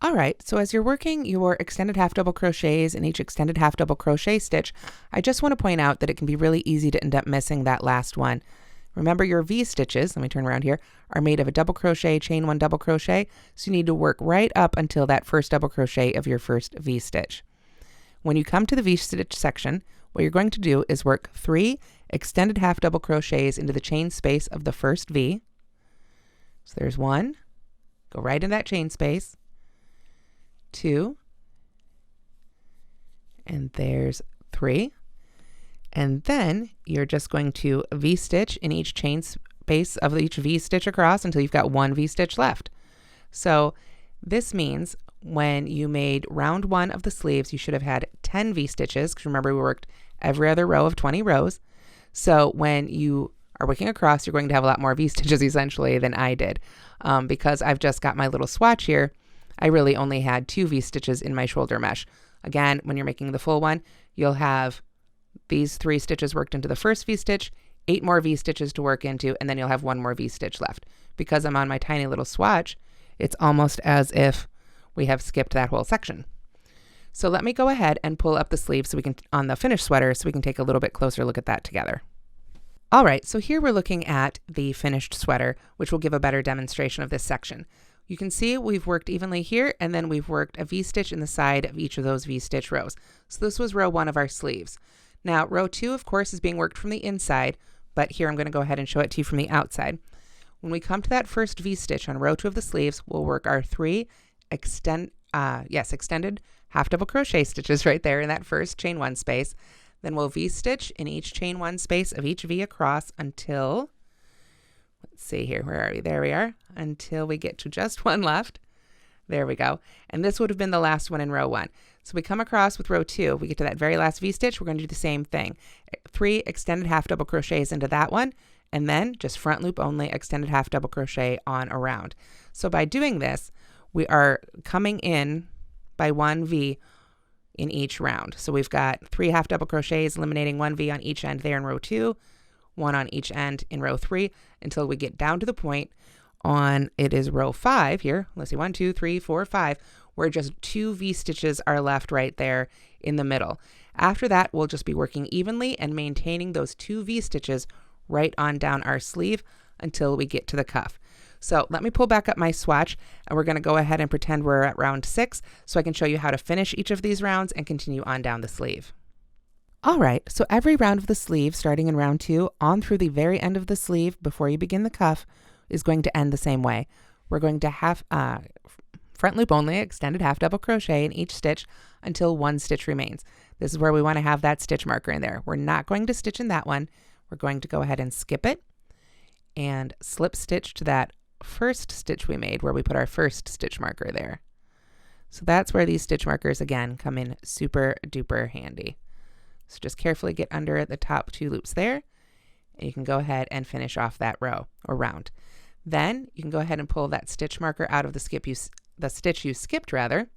A: All right, so as you're working your extended half double crochets in each extended half double crochet stitch, I just want to point out that it can be really easy to end up missing that last one. Remember, your V stitches, let me turn around here, are made of a double crochet, chain 1 double crochet, so you need to work right up until that first double crochet of your first V stitch. When you come to the V stitch section, what you're going to do is work 3 extended half double crochets into the chain space of the first V. So there's 1, go right in that chain space, 2, and there's 3. And then you're just going to V-stitch in each chain space of each V-stitch across until you've got 1 V-stitch left. So this means when you made round 1 of the sleeves, you should have had 10 V-stitches, because remember we worked every other row of 20 rows. So when you are working across, you're going to have a lot more V-stitches essentially than I did. Because I've just got my little swatch here, I really only had 2 V-stitches in my shoulder mesh. Again, when you're making the full one, you'll have these 3 stitches worked into the first V-stitch, 8 more V-stitches to work into, and then you'll have 1 more V-stitch left. Because I'm on my tiny little swatch, it's almost as if we have skipped that whole section. So let me go ahead and pull up the sleeve so we can, on the finished sweater, so we can take a little bit closer look at that together. All right, so here we're looking at the finished sweater, which will give a better demonstration of this section. You can see we've worked evenly here, and then we've worked a V-stitch in the side of each of those V-stitch rows. So this was row 1 of our sleeves. Now, row 2, of course, is being worked from the inside, but here I'm going to go ahead and show it to you from the outside. When we come to that first V-stitch on row 2 of the sleeves, we'll work our 3 extended half double crochet stitches right there in that first chain 1 space. Then we'll V-stitch in each chain 1 space of each V across until, let's see here, where are we? There we are, until we get to just 1 left. There we go. And this would have been the last one in row 1. So we come across with row 2, we get to that very last V-stitch, we're going to do the same thing. 3 extended half double crochets into that one, and then just front loop only extended half double crochet on around. So by doing this, we are coming in by 1 V in each round. So we've got 3 half double crochets, eliminating 1 V on each end there in row 2, 1 on each end in row 3, until we get down to the point on, it is row 5 here. Let's see, 1, 2, 3, 4, 5, where just 2 V-stitches are left right there in the middle. After that, we'll just be working evenly and maintaining those 2 V-stitches right on down our sleeve until we get to the cuff. So let me pull back up my swatch, and we're going to go ahead and pretend we're at round 6 so I can show you how to finish each of these rounds and continue on down the sleeve. All right, so every round of the sleeve, starting in round 2 on through the very end of the sleeve before you begin the cuff, is going to end the same way. we're going to front loop only, extended half double crochet in each stitch until one stitch remains. This is where we want to have that stitch marker in there. We're not going to stitch in that one. We're going to go ahead and skip it and slip stitch to that first stitch we made where we put our first stitch marker there. So that's where these stitch markers again come in super duper handy. So just carefully get under the top 2 loops there, and you can go ahead and finish off that row or round. Then you can go ahead and pull that stitch marker out of the stitch you skipped rather,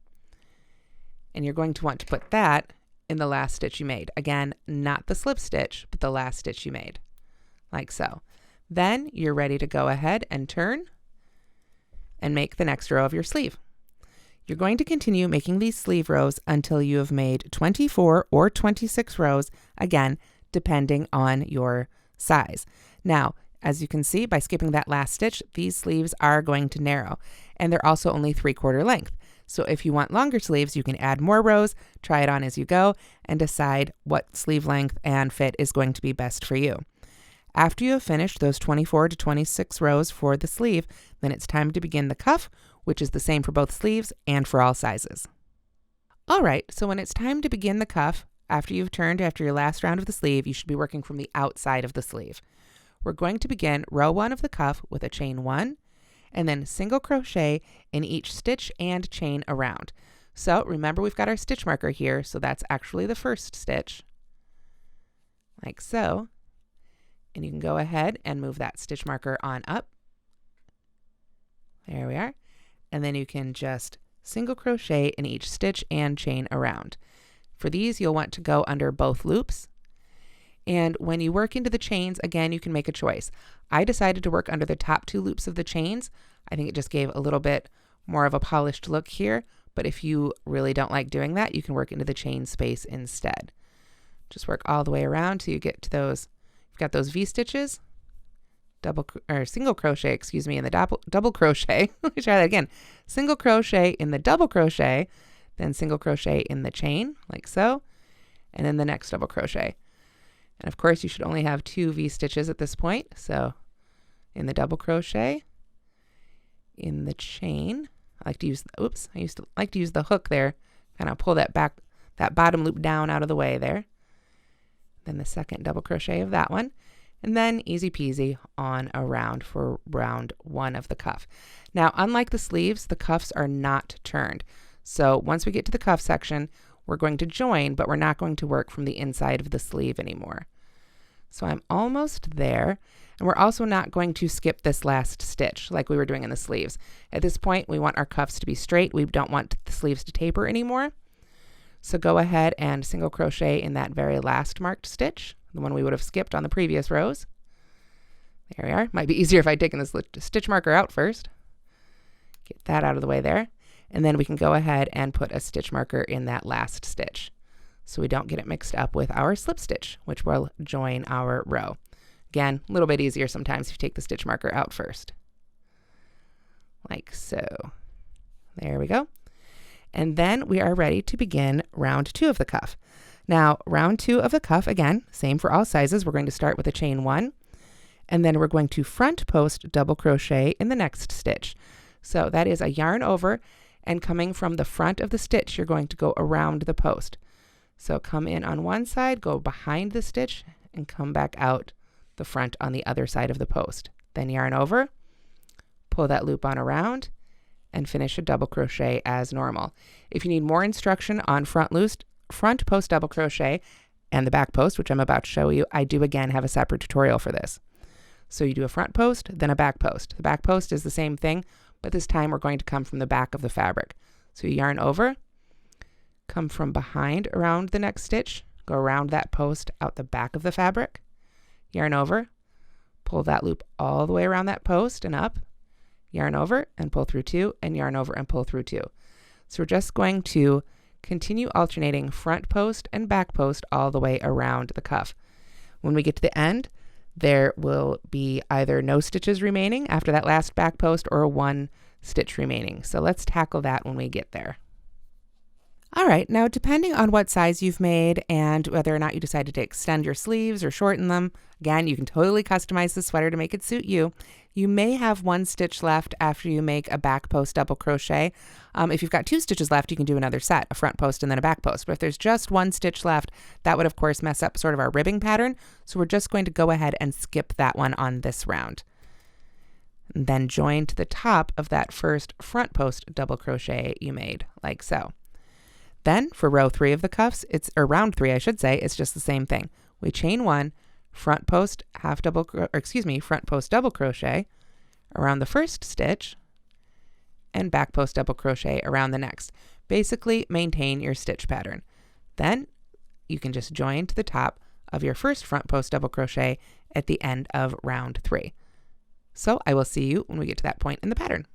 A: and you're going to want to put that in the last stitch you made. Again, not the slip stitch, but the last stitch you made, like so. Then you're ready to go ahead and turn and make the next row of your sleeve. You're going to continue making these sleeve rows until you have made 24 or 26 rows, again, depending on your size. Now, as you can see, by skipping that last stitch, these sleeves are going to narrow, and they're also only 3/4 length. So if you want longer sleeves, you can add more rows, try it on as you go, and decide what sleeve length and fit is going to be best for you. After you have finished those 24 to 26 rows for the sleeve, then it's time to begin the cuff, which is the same for both sleeves and for all sizes. All right, so when it's time to begin the cuff, after you've turned after your last round of the sleeve, you should be working from the outside of the sleeve. We're going to begin row 1 of the cuff with a chain 1, and then single crochet in each stitch and chain around. So remember, we've got our stitch marker here, so that's actually the first stitch, like so. And you can go ahead and move that stitch marker on up. There we are. And then you can just single crochet in each stitch and chain around. For these, you'll want to go under both loops. And when you work into the chains, again, you can make a choice. I decided to work under the top 2 loops of the chains. I think it just gave a little bit more of a polished look here. But if you really don't like doing that, you can work into the chain space instead. Just work all the way around till you get to those. You've got those V stitches, single crochet, excuse me, in the double crochet. Let me try that again. Single crochet in the double crochet, then single crochet in the chain, like so, and then the next double crochet. And of course, you should only have 2 V stitches at this point. So in the double crochet, in the chain, I like to use, I used to like to use the hook there, kind of pull that bottom loop down out of the way there. Then the second double crochet of that one, and then easy peasy on around for round 1 of the cuff. Now, unlike the sleeves, the cuffs are not turned. So once we get to the cuff section, we're going to join, but we're not going to work from the inside of the sleeve anymore. So I'm almost there, and we're also not going to skip this last stitch like we were doing in the sleeves. At this point, we want our cuffs to be straight. We don't want the sleeves to taper anymore. So go ahead and single crochet in that very last marked stitch, the one we would have skipped on the previous rows. There we are. Might be easier if I'd taken this stitch marker out first. Get that out of the way there. And then we can go ahead and put a stitch marker in that last stitch, so we don't get it mixed up with our slip stitch, which will join our row. Again, a little bit easier sometimes if you take the stitch marker out first. Like so. There we go. And then we are ready to begin round 2 of the cuff. Now, round 2 of the cuff, again, same for all sizes. We're going to start with a chain 1, and then we're going to front post double crochet in the next stitch. So that is a yarn over, and coming from the front of the stitch, you're going to go around the post. So come in on one side, go behind the stitch, and come back out the front on the other side of the post. Then yarn over, pull that loop on around, and finish a double crochet as normal. If you need more instruction on front post double crochet and the back post, which I'm about to show you, I do again have a separate tutorial for this. So you do a front post, then a back post. The back post is the same thing, but this time we're going to come from the back of the fabric. So you yarn over, come from behind around the next stitch, go around that post out the back of the fabric, yarn over, pull that loop all the way around that post and up, yarn over and pull through 2, and yarn over and pull through 2. So we're just going to continue alternating front post and back post all the way around the cuff. When we get to the end, there will be either no stitches remaining after that last back post or 1 stitch remaining. So let's tackle that when we get there. All right, now depending on what size you've made and whether or not you decided to extend your sleeves or shorten them, again, you can totally customize the sweater to make it suit you. You may have one stitch left after you make a back post double crochet. If you've got two stitches left, you can do another set, a front post and then a back post. But if there's just one stitch left, that would of course mess up sort of our ribbing pattern. So we're just going to go ahead and skip that one on this round. And then join to the top of that first front post double crochet you made, like so. Then for row 3 of the cuffs, or round 3 I should say, it's just the same thing. We chain 1, front post front post double crochet around the first stitch and back post double crochet around the next. Basically maintain your stitch pattern. Then you can just join to the top of your first front post double crochet at the end of round 3. So I will see you when we get to that point in the pattern.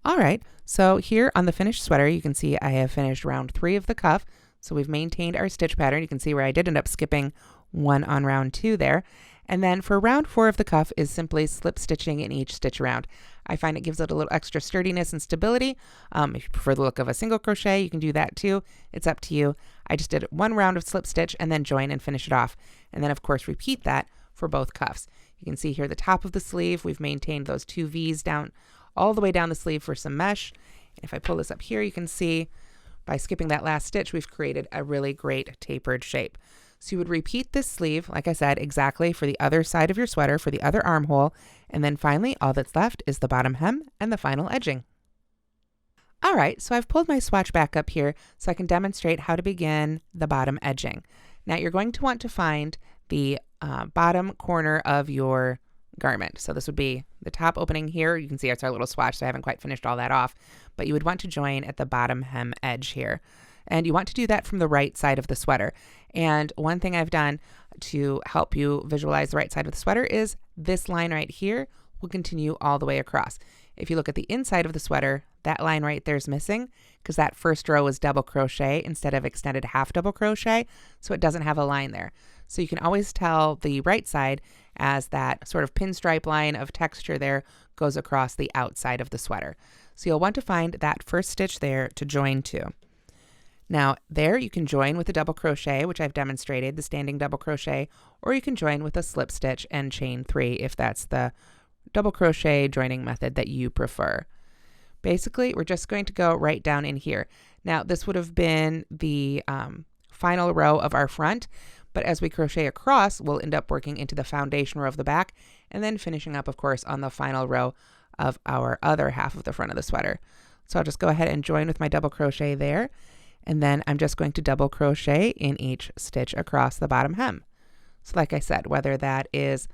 A: All right, so here on the finished sweater, you can see I have finished round 3 of the cuff. So we've maintained our stitch pattern. You can see where I did end up skipping one on round 2 there. And then for round 4 of the cuff is simply slip stitching in each stitch around. I find it gives it a little extra sturdiness and stability. If you prefer the look of a single crochet, you can do that too. It's up to you. I just did one round of slip stitch and then join and finish it off. And then of course repeat that for both cuffs. You can see here the top of the sleeve, we've maintained those 2 V's down all the way down the sleeve for some mesh. And if I pull this up here, you can see by skipping that last stitch, we've created a really great tapered shape. So you would repeat this sleeve, like I said, exactly for the other side of your sweater, for the other armhole. And then finally, all that's left is the bottom hem and the final edging. All right, so I've pulled my swatch back up here so I can demonstrate how to begin the bottom edging. Now you're going to want to find the bottom corner of your garment. So this would be the top opening here. You can see it's our little swatch, so I haven't quite finished all that off, but you would want to join at the bottom hem edge here. And you want to do that from the right side of the sweater. And one thing I've done to help you visualize the right side of the sweater is this line right here will continue all the way across. If you look at the inside of the sweater, that line right there is missing because that first row is double crochet instead of extended half double crochet, so it doesn't have a line there. So you can always tell the right side as that sort of pinstripe line of texture there goes across the outside of the sweater. So you'll want to find that first stitch there to join to. Now there you can join with a double crochet, which I've demonstrated, the standing double crochet, or you can join with a slip stitch and chain 3 if that's the double crochet joining method that you prefer. Basically, we're just going to go right down in here. Now this would have been the final row of our front, but as we crochet across, we'll end up working into the foundation row of the back and then finishing up, of course, on the final row of our other half of the front of the sweater. So I'll just go ahead and join with my double crochet there. And then I'm just going to double crochet in each stitch across the bottom hem. So like I said, whether that is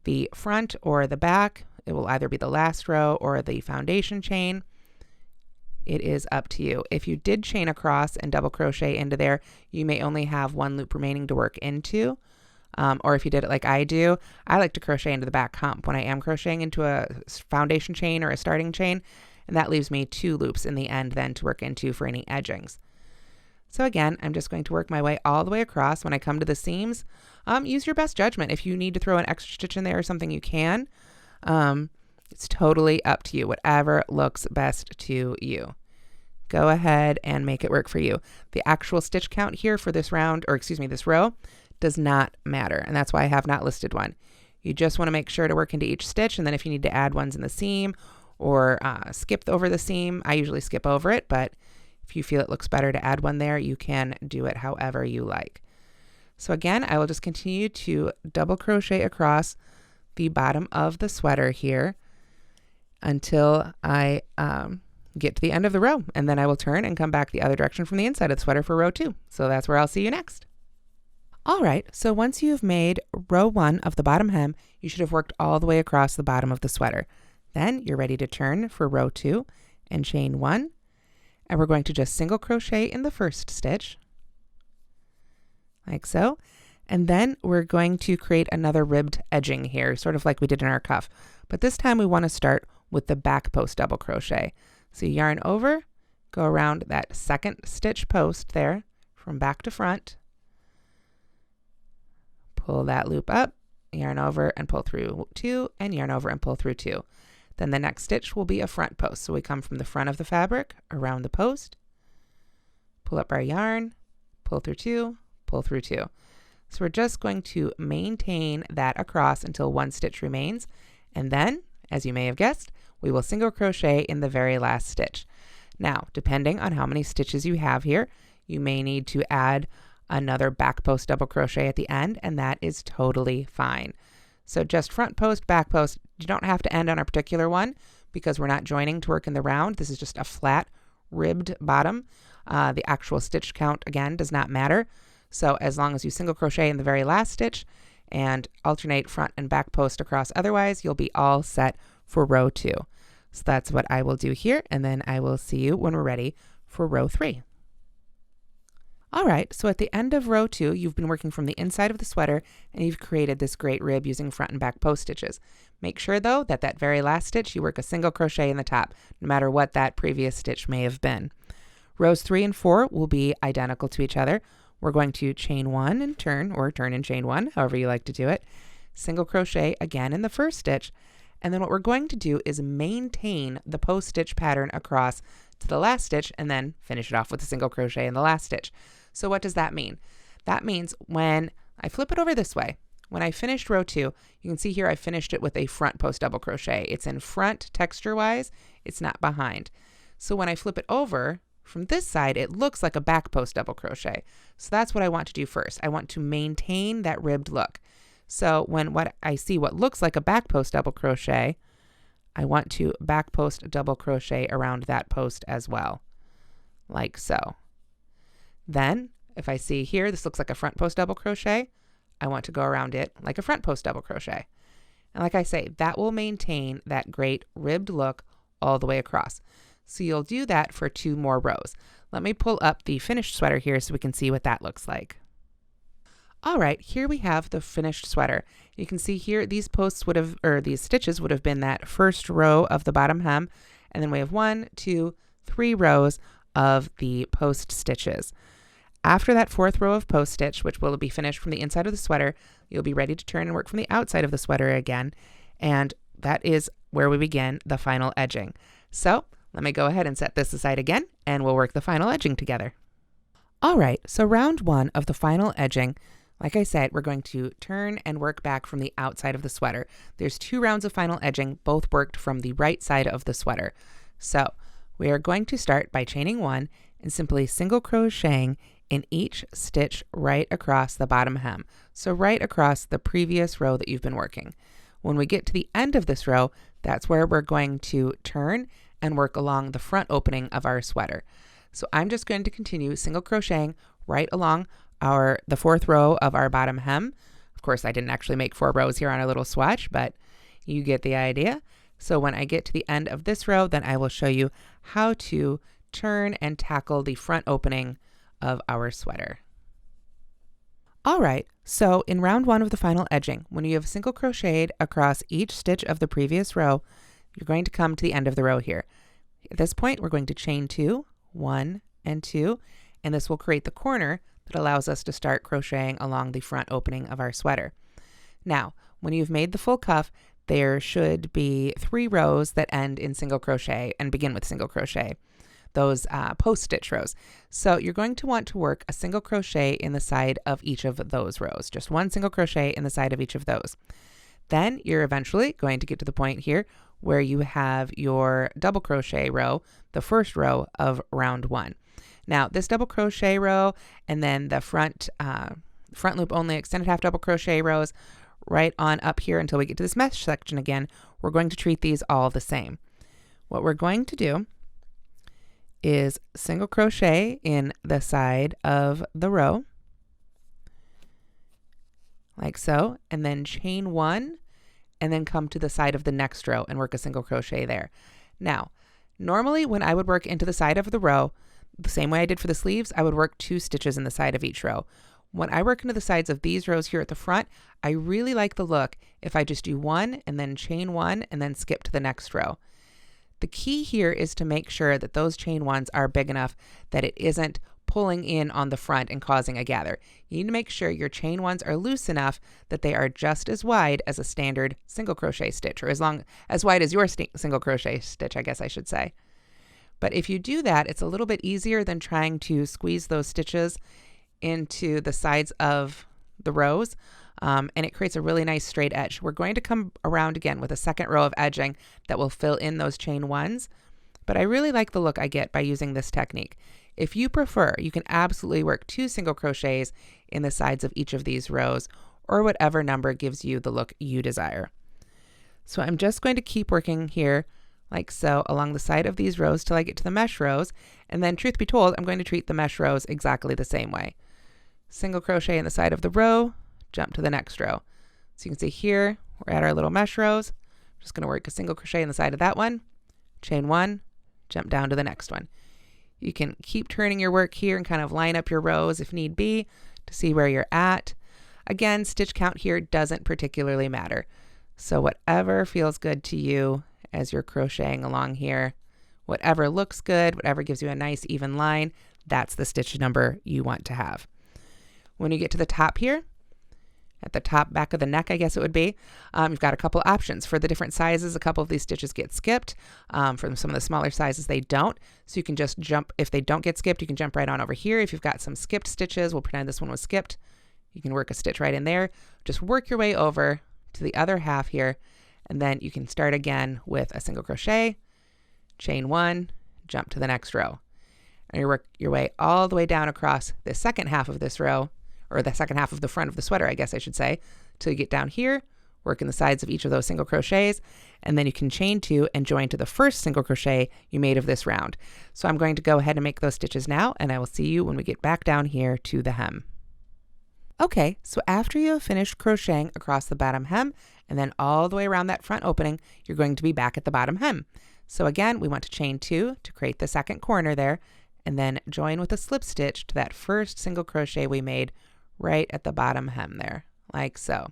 A: the front or the back, it will either be the last row or the foundation chain. It is up to you. If you did chain across and double crochet into there, you may only have one loop remaining to work into. Or if you did it like I do, I like to crochet into the back hump when I am crocheting into a foundation chain or a starting chain, and that leaves me 2 loops in the end then to work into for any edgings. So again, I'm just going to work my way all the way across. When I come to the seams, use your best judgment. If you need to throw an extra stitch in there or something, you can. It's totally up to you, whatever looks best to you. Go ahead and make it work for you. The actual stitch count here for this round, or excuse me, this row, does not matter, and that's why I have not listed one. You just want to make sure to work into each stitch, and then if you need to add ones in the seam or skip over the seam, I usually skip over it, but if you feel it looks better to add one there, you can do it however you like. So again, I will just continue to double crochet across the bottom of the sweater here until I get to the end of the row, and then I will turn and come back the other direction from the inside of the sweater for row 2. So that's where I'll see you next. All right, so once you've made row 1 of the bottom hem, you should have worked all the way across the bottom of the sweater. Then you're ready to turn for row 2 and chain 1, and we're going to just single crochet in the first stitch, like so. And then we're going to create another ribbed edging here, sort of like we did in our cuff. But this time we want to start with the back post double crochet. So yarn over, go around that second stitch post there from back to front, pull that loop up, yarn over and pull through 2, and yarn over and pull through 2. Then the next stitch will be a front post. So we come from the front of the fabric around the post, pull up our yarn, pull through 2, pull through 2. So we're just going to maintain that across until 1 stitch remains, and then, as you may have guessed, we will single crochet in the very last stitch. Now, depending on how many stitches you have here, you may need to add another back post double crochet at the end, and that is totally fine. So just front post, back post. You don't have to end on a particular one because we're not joining to work in the round. This is just a flat ribbed bottom. The actual stitch count, again, does not matter. So as long as you single crochet in the very last stitch and alternate front and back post across otherwise, you'll be all set for row 2. So that's what I will do here, and then I will see you when we're ready for row 3. All right, so at the end of row 2, you've been working from the inside of the sweater and you've created this great rib using front and back post stitches. Make sure though that very last stitch you work a single crochet in the top, no matter what that previous stitch may have been. Rows 3 and 4 will be identical to each other. We're going to chain 1 and turn, or turn and chain 1, however you like to do it. Single crochet again in the first stitch, and then what we're going to do is maintain the post stitch pattern across to the last stitch and then finish it off with a single crochet in the last stitch. So what does that mean? That means when I flip it over this way, when I finished row 2, you can see here I finished it with a front post double crochet. It's in front texture-wise, it's not behind. So when I flip it over, from this side, it looks like a back post double crochet. So that's what I want to do first. I want to maintain that ribbed look. So when I see what looks like a back post double crochet, I want to back post double crochet around that post as well, like so. Then, if I see here, this looks like a front post double crochet, I want to go around it like a front post double crochet. And like I say, that will maintain that great ribbed look all the way across. So you'll do that for 2 more rows. Let me pull up the finished sweater here so we can see what that looks like. All right, here we have the finished sweater. You can see here these posts would have, or these stitches would have been that first row of the bottom hem, and then we have 1, 2, 3 rows of the post stitches. After that 4th row of post stitch, which will be finished from the inside of the sweater, you'll be ready to turn and work from the outside of the sweater again, and that is where we begin the final edging. So let me go ahead and set this aside again, and we'll work the final edging together. All right, so round 1 of the final edging, like I said, we're going to turn and work back from the outside of the sweater. There's 2 rounds of final edging, both worked from the right side of the sweater. So we are going to start by chaining 1 and simply single crocheting in each stitch right across the bottom hem. So right across the previous row that you've been working. When we get to the end of this row, that's where we're going to turn and work along the front opening of our sweater. So I'm just going to continue single crocheting right along the 4th row of our bottom hem. Of course, I didn't actually make 4 rows here on our little swatch, but you get the idea. So when I get to the end of this row, then I will show you how to turn and tackle the front opening of our sweater. All right, so in round 1 of the final edging, when you have single crocheted across each stitch of the previous row, you're going to come to the end of the row here. At this point, we're going to chain 2, 1 and 2, and this will create the corner that allows us to start crocheting along the front opening of our sweater. Now, when you've made the full cuff, there should be 3 rows that end in single crochet and begin with single crochet, those post stitch rows. So you're going to want to work a single crochet in the side of each of those rows, just 1 single crochet in the side of each of those. Then you're eventually going to get to the point here where you have your double crochet row, the first row of round 1. Now this double crochet row and then the front loop only extended half double crochet rows right on up here until we get to this mesh section again, we're going to treat these all the same. What we're going to do is single crochet in the side of the row, like so, and then chain 1 and then come to the side of the next row and work a single crochet there. Now, normally when I would work into the side of the row, the same way I did for the sleeves, I would work 2 stitches in the side of each row. When I work into the sides of these rows here at the front, I really like the look if I just do 1 and then chain 1 and then skip to the next row. The key here is to make sure that those chain 1s are big enough that it isn't pulling in on the front and causing a gather. You need to make sure your chain 1s are loose enough that they are just as wide as a standard single crochet stitch, or as wide as your single crochet stitch, I guess I should say. But if you do that, it's a little bit easier than trying to squeeze those stitches into the sides of the rows, and it creates a really nice straight edge. We're going to come around again with a second row of edging that will fill in those chain ones, but I really like the look I get by using this technique. If you prefer, you can absolutely work 2 single crochets in the sides of each of these rows, or whatever number gives you the look you desire. So I'm just going to keep working here like so along the side of these rows till I get to the mesh rows, and then truth be told, I'm going to treat the mesh rows exactly the same way. Single crochet in the side of the row, jump to the next row. So you can see here, we're at our little mesh rows. I'm just going to work a single crochet in the side of that one, chain 1, jump down to the next one. You can keep turning your work here and kind of line up your rows if need be to see where you're at. Again, stitch count here doesn't particularly matter. So whatever feels good to you as you're crocheting along here, whatever looks good, whatever gives you a nice even line, that's the stitch number you want to have. When you get to the top here, at the top back of the neck, I guess it would be, you've got a couple options. For the different sizes, a couple of these stitches get skipped. For some of the smaller sizes, they don't. So you can just jump, if they don't get skipped, you can jump right on over here. If you've got some skipped stitches, we'll pretend this one was skipped. You can work a stitch right in there. Just work your way over to the other half here, and then you can start again with a single crochet, chain 1, jump to the next row. And you work your way all the way down across the second half of this row, or the second half of the front of the sweater, I guess I should say, till you get down here, work in the sides of each of those single crochets, and then you can chain 2 and join to the first single crochet you made of this round. So I'm going to go ahead and make those stitches now, and I will see you when we get back down here to the hem. Okay, so after you have finished crocheting across the bottom hem and then all the way around that front opening, you're going to be back at the bottom hem. So again, we want to chain 2 to create the second corner there, and then join with a slip stitch to that first single crochet we made right at the bottom hem there, like so.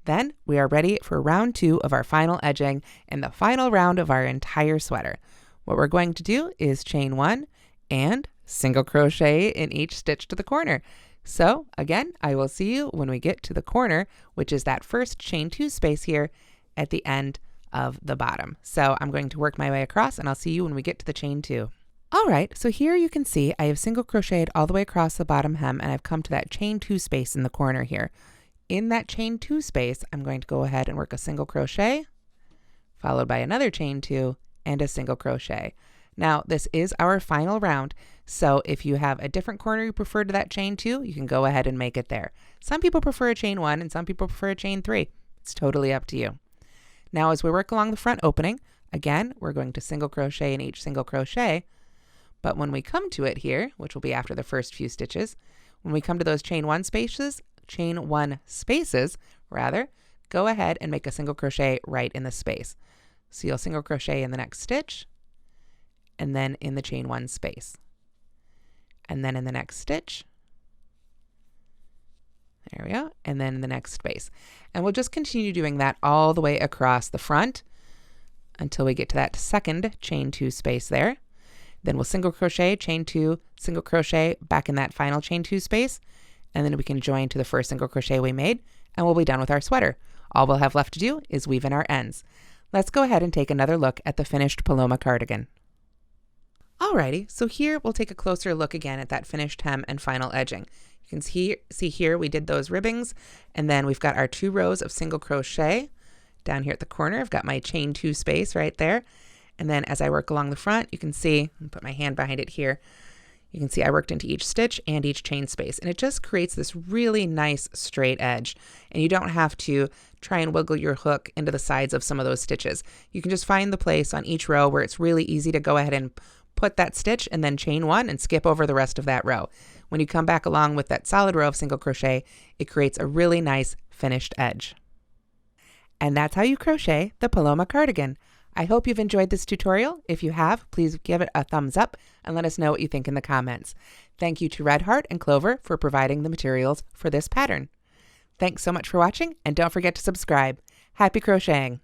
A: Then we are ready for round 2 of our final edging and the final round of our entire sweater. What we're going to do is chain 1 and single crochet in each stitch to the corner. So again, I will see you when we get to the corner, which is that first chain 2 space here at the end of the bottom. So I'm going to work my way across, and I'll see you when we get to the chain 2. All right, so here you can see I have single crocheted all the way across the bottom hem, and I've come to that chain 2 space in the corner here. In that chain 2 space, I'm going to go ahead and work a single crochet, followed by another chain 2 and a single crochet. Now, this is our final round, so if you have a different corner you prefer to that chain 2, you can go ahead and make it there. Some people prefer a chain 1 and some people prefer a chain 3. It's totally up to you. Now, as we work along the front opening, again, we're going to single crochet in each single crochet, but when we come to it here, which will be after the first few stitches, when we come to those chain 1 spaces, go ahead and make a single crochet right in the space. So you'll single crochet in the next stitch, and then in the chain 1 space, and then in the next stitch, there we go, and then in the next space. And we'll just continue doing that all the way across the front until we get to that second chain 2 space there. Then we'll single crochet, chain 2, single crochet back in that final chain 2 space, and then we can join to the first single crochet we made, and we'll be done with our sweater. All we'll have left to do is weave in our ends. Let's go ahead and take another look at the finished Paloma cardigan. Alrighty, so here we'll take a closer look again at that finished hem and final edging. You can see here we did those ribbings, and then we've got our 2 rows of single crochet. Down here at the corner, I've got my chain 2 space right there. And then as I work along the front, you can see, I'll put my hand behind it here, you can see I worked into each stitch and each chain space, and it just creates this really nice straight edge. And you don't have to try and wiggle your hook into the sides of some of those stitches. You can just find the place on each row where it's really easy to go ahead and put that stitch and then chain 1 and skip over the rest of that row. When you come back along with that solid row of single crochet, it creates a really nice finished edge. And that's how you crochet the Paloma cardigan. I hope you've enjoyed this tutorial. If you have, please give it a thumbs up and let us know what you think in the comments. Thank you to Red Heart and Clover for providing the materials for this pattern. Thanks so much for watching, and don't forget to subscribe. Happy crocheting!